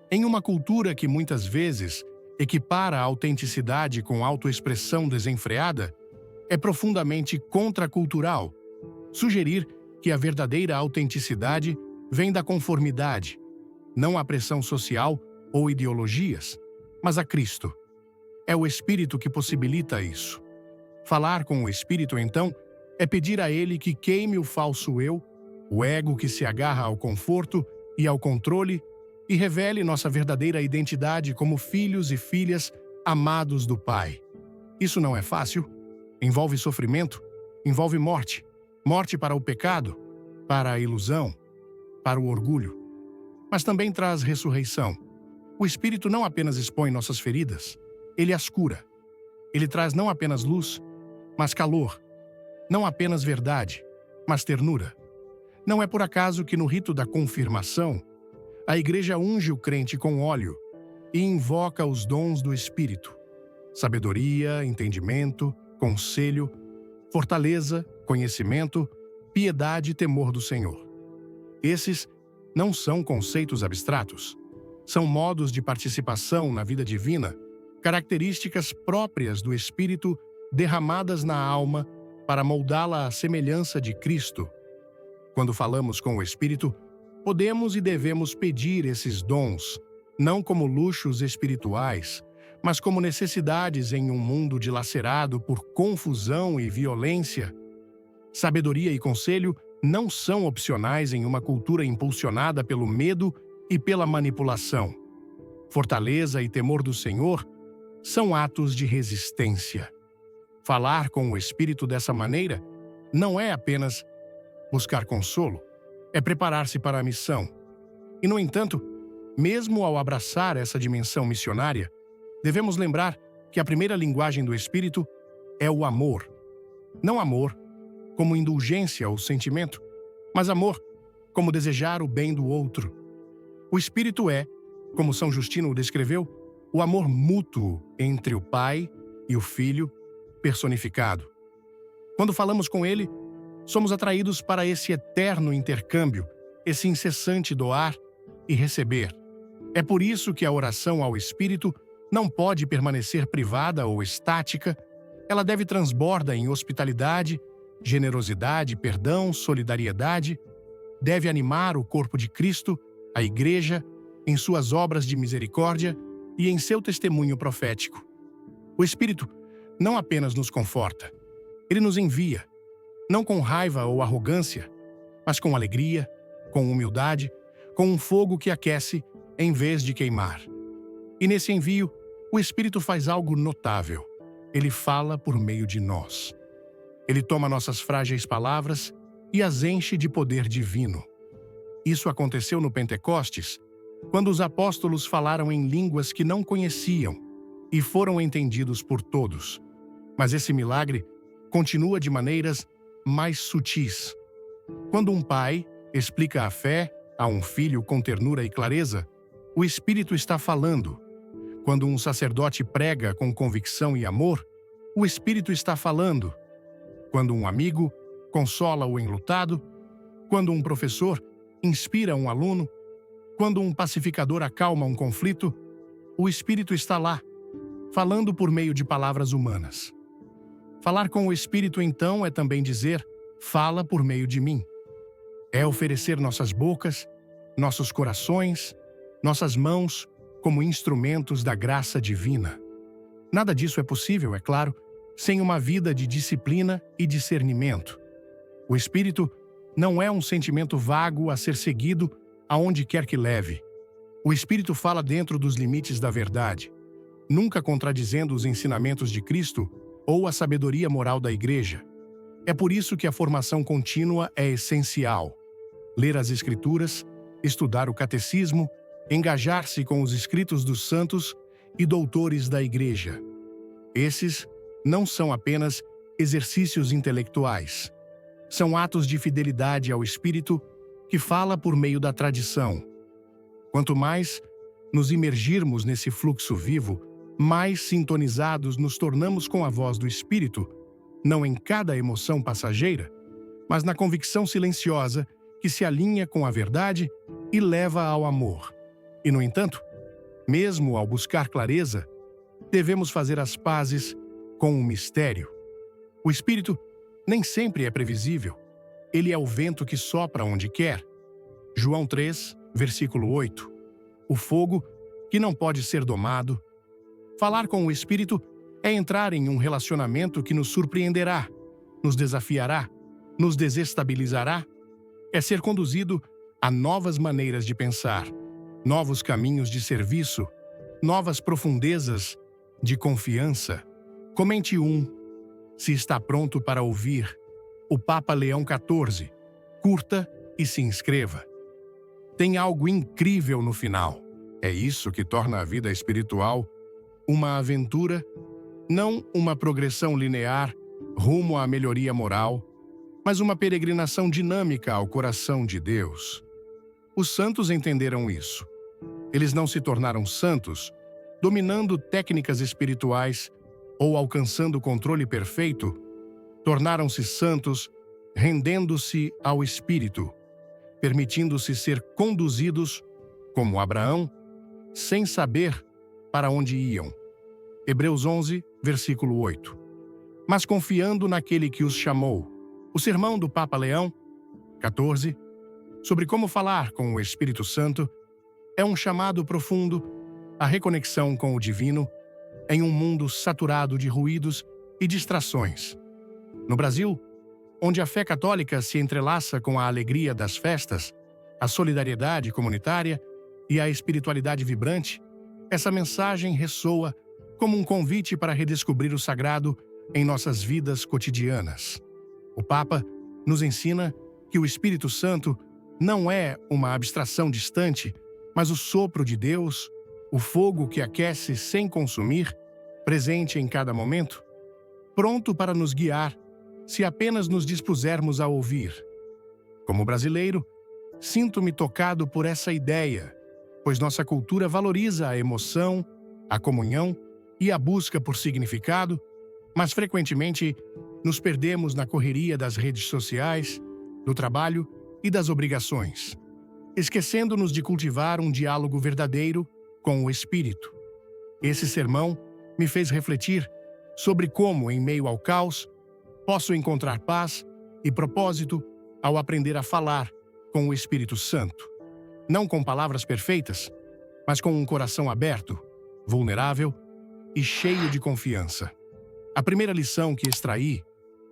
Em uma cultura que muitas vezes equipara a autenticidade com autoexpressão desenfreada, é profundamente contracultural sugerir que a verdadeira autenticidade vem da conformidade, não à pressão social ou ideologias, mas a Cristo. É o Espírito que possibilita isso. Falar com o Espírito, então, é pedir a Ele que queime o falso eu, o ego que se agarra ao conforto e ao controle, e revele nossa verdadeira identidade como filhos e filhas amados do Pai. Isso não é fácil. Envolve sofrimento, envolve morte. Morte para o pecado, para a ilusão, para o orgulho. Mas também traz ressurreição. O Espírito não apenas expõe nossas feridas, ele as cura. Ele traz não apenas luz, mas calor. Não apenas verdade, mas ternura. Não é por acaso que no rito da confirmação, a Igreja unge o crente com óleo e invoca os dons do Espírito: sabedoria, entendimento, conselho, fortaleza, conhecimento, piedade e temor do Senhor. Esses não são conceitos abstratos. São modos de participação na vida divina, características próprias do Espírito derramadas na alma para moldá-la à semelhança de Cristo. Quando falamos com o Espírito, podemos e devemos pedir esses dons, não como luxos espirituais, mas como necessidades em um mundo dilacerado por confusão e violência. Sabedoria e conselho não são opcionais em uma cultura impulsionada pelo medo e pela manipulação. Fortaleza e temor do Senhor são atos de resistência. Falar com o Espírito dessa maneira não é apenas buscar consolo, é preparar-se para a missão. E, no entanto, mesmo ao abraçar essa dimensão missionária, devemos lembrar que a primeira linguagem do Espírito é o amor. Não amor como indulgência ou sentimento, mas amor como desejar o bem do outro. O Espírito é, como São Justino o descreveu, o amor mútuo entre o Pai e o Filho personificado. Quando falamos com Ele, somos atraídos para esse eterno intercâmbio, esse incessante doar e receber. É por isso que a oração ao Espírito não pode permanecer privada ou estática, ela deve transbordar em hospitalidade, generosidade, perdão, solidariedade, deve animar o corpo de Cristo, a Igreja, em suas obras de misericórdia e em seu testemunho profético. O Espírito não apenas nos conforta, ele nos envia, não com raiva ou arrogância, mas com alegria, com humildade, com um fogo que aquece em vez de queimar. E nesse envio, o Espírito faz algo notável. Ele fala por meio de nós. Ele toma nossas frágeis palavras e as enche de poder divino. Isso aconteceu no Pentecostes, quando os apóstolos falaram em línguas que não conheciam e foram entendidos por todos. Mas esse milagre continua de maneiras mais sutis. Quando um pai explica a fé a um filho com ternura e clareza, o Espírito está falando. Quando um sacerdote prega com convicção e amor, o Espírito está falando. Quando um amigo consola o enlutado, quando um professor inspira um aluno, quando um pacificador acalma um conflito, o Espírito está lá, falando por meio de palavras humanas. Falar com o Espírito, então, é também dizer: fala por meio de mim. É oferecer nossas bocas, nossos corações, nossas mãos como instrumentos da graça divina. Nada disso é possível, é claro, sem uma vida de disciplina e discernimento. O Espírito não é um sentimento vago a ser seguido aonde quer que leve. O Espírito fala dentro dos limites da verdade, nunca contradizendo os ensinamentos de Cristo ou a sabedoria moral da Igreja. É por isso que a formação contínua é essencial. Ler as Escrituras, estudar o Catecismo, engajar-se com os escritos dos santos e doutores da Igreja. Esses não são apenas exercícios intelectuais. São atos de fidelidade ao Espírito que fala por meio da tradição. Quanto mais nos imergirmos nesse fluxo vivo, mais sintonizados nos tornamos com a voz do Espírito, não em cada emoção passageira, mas na convicção silenciosa que se alinha com a verdade e leva ao amor. E, no entanto, mesmo ao buscar clareza, devemos fazer as pazes com o mistério. O Espírito nem sempre é previsível. Ele é o vento que sopra onde quer. João 3, versículo 8. O fogo que não pode ser domado. Falar com o Espírito é entrar em um relacionamento que nos surpreenderá, nos desafiará, nos desestabilizará. É ser conduzido a novas maneiras de pensar, novos caminhos de serviço, novas profundezas de confiança. Comente se está pronto para ouvir o Papa Leão XIV. Curta e se inscreva. Tem algo incrível no final. É isso que torna a vida espiritual uma aventura, não uma progressão linear rumo à melhoria moral, mas uma peregrinação dinâmica ao coração de Deus. Os santos entenderam isso. Eles não se tornaram santos dominando técnicas espirituais ou alcançando o controle perfeito. Tornaram-se santos rendendo-se ao Espírito, permitindo-se ser conduzidos, como Abraão, sem saber para onde iam. Hebreus 11, versículo 8. Mas confiando naquele que os chamou. O sermão do Papa Leão XIV, sobre como falar com o Espírito Santo, é um chamado profundo à reconexão com o divino em um mundo saturado de ruídos e distrações. No Brasil, onde a fé católica se entrelaça com a alegria das festas, a solidariedade comunitária e a espiritualidade vibrante, essa mensagem ressoa como um convite para redescobrir o sagrado em nossas vidas cotidianas. O Papa nos ensina que o Espírito Santo não é uma abstração distante, mas o sopro de Deus, o fogo que aquece sem consumir, presente em cada momento, pronto para nos guiar se apenas nos dispusermos a ouvir. Como brasileiro, sinto-me tocado por essa ideia, pois nossa cultura valoriza a emoção, a comunhão e a busca por significado, mas frequentemente nos perdemos na correria das redes sociais, do trabalho e das obrigações, esquecendo-nos de cultivar um diálogo verdadeiro com o Espírito. Esse sermão me fez refletir sobre como, em meio ao caos, posso encontrar paz e propósito ao aprender a falar com o Espírito Santo. Não com palavras perfeitas, mas com um coração aberto, vulnerável e cheio de confiança. A primeira lição que extraí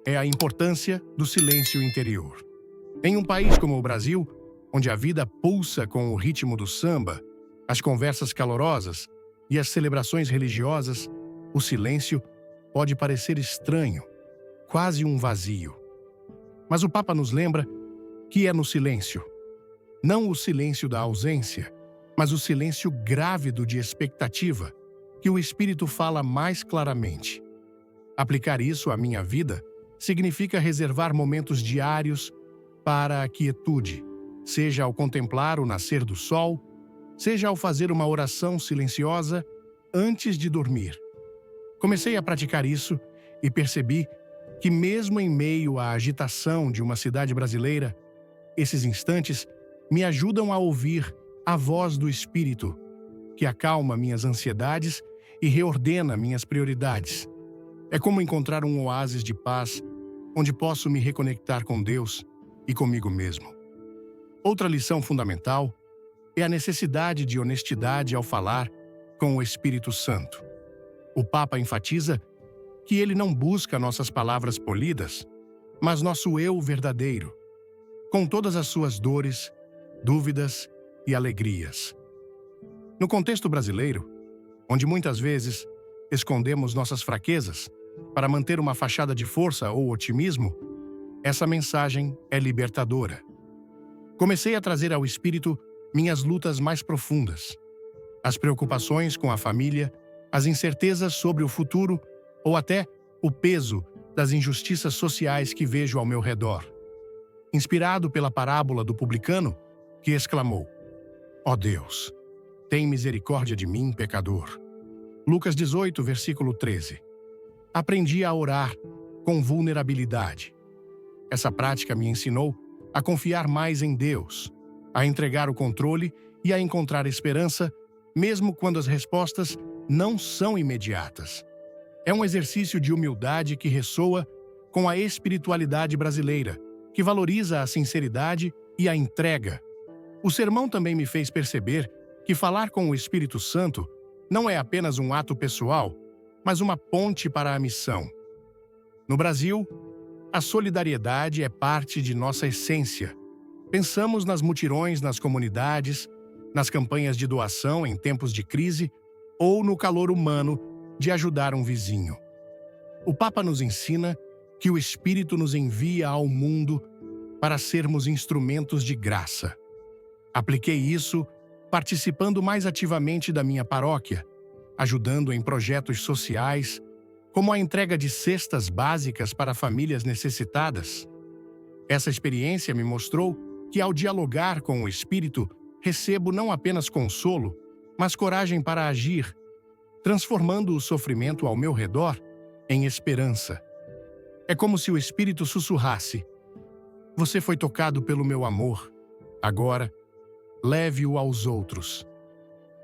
é a importância do silêncio interior. Em um país como o Brasil, onde a vida pulsa com o ritmo do samba, as conversas calorosas e as celebrações religiosas, o silêncio pode parecer estranho, quase um vazio. Mas o Papa nos lembra que é no silêncio, não o silêncio da ausência, mas o silêncio grávido de expectativa, que o Espírito fala mais claramente. Aplicar isso à minha vida significa reservar momentos diários para a quietude, seja ao contemplar o nascer do sol, seja ao fazer uma oração silenciosa antes de dormir. Comecei a praticar isso e percebi que, mesmo em meio à agitação de uma cidade brasileira, esses instantes me ajudam a ouvir a voz do Espírito, que acalma minhas ansiedades e reordena minhas prioridades. É como encontrar um oásis de paz, onde posso me reconectar com Deus e comigo mesmo. Outra lição fundamental é a necessidade de honestidade ao falar com o Espírito Santo. O Papa enfatiza que ele não busca nossas palavras polidas, mas nosso eu verdadeiro, com todas as suas dores, dúvidas e alegrias. No contexto brasileiro, onde muitas vezes escondemos nossas fraquezas para manter uma fachada de força ou otimismo, essa mensagem é libertadora. Comecei a trazer ao Espírito minhas lutas mais profundas, as preocupações com a família, as incertezas sobre o futuro ou até o peso das injustiças sociais que vejo ao meu redor. Inspirado pela parábola do publicano, que exclamou: "Ó Deus, tem misericórdia de mim, pecador." Lucas 18, versículo 13. Aprendi a orar com vulnerabilidade. Essa prática me ensinou a confiar mais em Deus, a entregar o controle e a encontrar esperança, mesmo quando as respostas não são imediatas. É um exercício de humildade que ressoa com a espiritualidade brasileira, que valoriza a sinceridade e a entrega. O sermão também me fez perceber que falar com o Espírito Santo não é apenas um ato pessoal, mas uma ponte para a missão. No Brasil, a solidariedade é parte de nossa essência. Pensamos nas mutirões nas comunidades, nas campanhas de doação em tempos de crise ou no calor humano de ajudar um vizinho. O Papa nos ensina que o Espírito nos envia ao mundo para sermos instrumentos de graça. Apliquei isso participando mais ativamente da minha paróquia, ajudando em projetos sociais, como a entrega de cestas básicas para famílias necessitadas. Essa experiência me mostrou que, ao dialogar com o Espírito, recebo não apenas consolo, mas coragem para agir, transformando o sofrimento ao meu redor em esperança. É como se o Espírito sussurrasse: "Você foi tocado pelo meu amor. Agora, leve-o aos outros."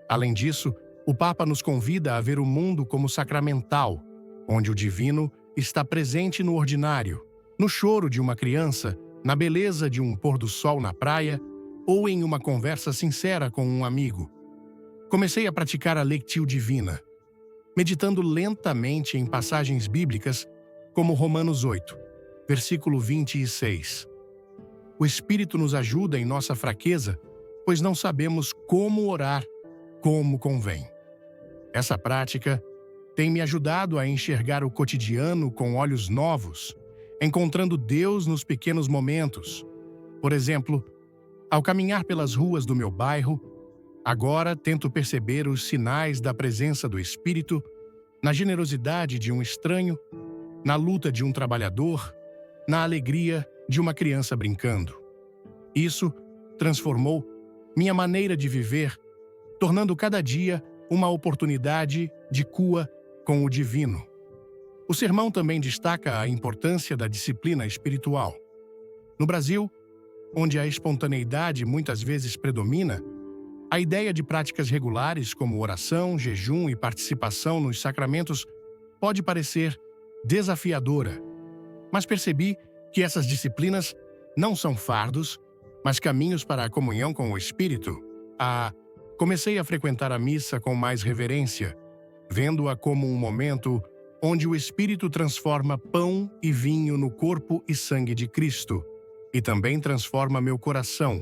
Além disso, o Papa nos convida a ver o mundo como sacramental, onde o divino está presente no ordinário, no choro de uma criança, na beleza de um pôr do sol na praia ou em uma conversa sincera com um amigo. Comecei a praticar a Lectio Divina, meditando lentamente em passagens bíblicas como Romanos 8, versículo 26. O Espírito nos ajuda em nossa fraqueza, pois não sabemos como orar como convém. Essa prática tem me ajudado a enxergar o cotidiano com olhos novos, encontrando Deus nos pequenos momentos. Por exemplo, ao caminhar pelas ruas do meu bairro, agora tento perceber os sinais da presença do Espírito na generosidade de um estranho, na luta de um trabalhador, na alegria de uma criança brincando. Isso transformou minha maneira de viver, tornando cada dia uma oportunidade de cua com o divino. O sermão também destaca a importância da disciplina espiritual. No Brasil, onde a espontaneidade muitas vezes predomina, a ideia de práticas regulares como oração, jejum e participação nos sacramentos pode parecer desafiadora. Mas percebi que essas disciplinas não são fardos, mas caminhos para a comunhão com o Espírito. Comecei a frequentar a missa com mais reverência, vendo-a como um momento onde o Espírito transforma pão e vinho no corpo e sangue de Cristo, e também transforma meu coração.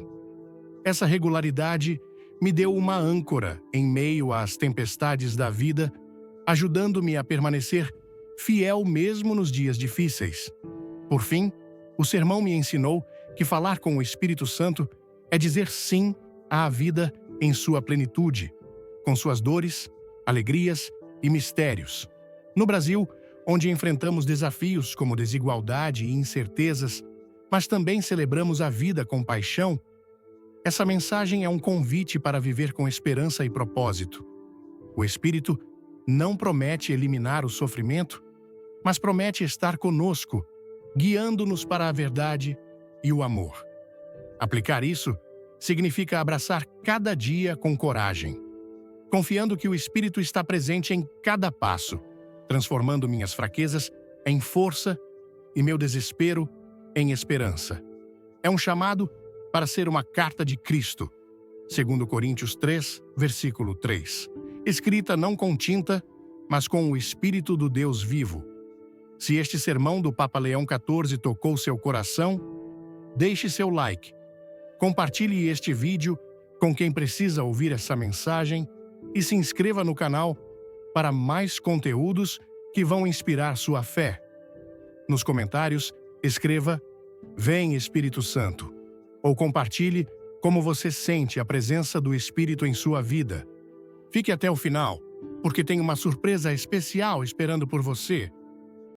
Essa regularidade me deu uma âncora em meio às tempestades da vida, ajudando-me a permanecer fiel mesmo nos dias difíceis. Por fim, o sermão me ensinou que falar com o Espírito Santo é dizer sim à vida em sua plenitude, com suas dores, alegrias e mistérios. No Brasil, onde enfrentamos desafios como desigualdade e incertezas, mas também celebramos a vida com paixão, essa mensagem é um convite para viver com esperança e propósito. O Espírito não promete eliminar o sofrimento, mas promete estar conosco, guiando-nos para a verdade e o amor. Aplicar isso significa abraçar cada dia com coragem, confiando que o Espírito está presente em cada passo, transformando minhas fraquezas em força e meu desespero em esperança. É um chamado para ser uma carta de Cristo, segundo Coríntios 3, versículo 3, escrita não com tinta, mas com o Espírito do Deus vivo. Se este sermão do Papa Leão XIV tocou seu coração, deixe seu like, compartilhe este vídeo com quem precisa ouvir essa mensagem e se inscreva no canal para mais conteúdos que vão inspirar sua fé. Nos comentários, escreva "Vem Espírito Santo" ou compartilhe como você sente a presença do Espírito em sua vida. Fique até o final, porque tem uma surpresa especial esperando por você.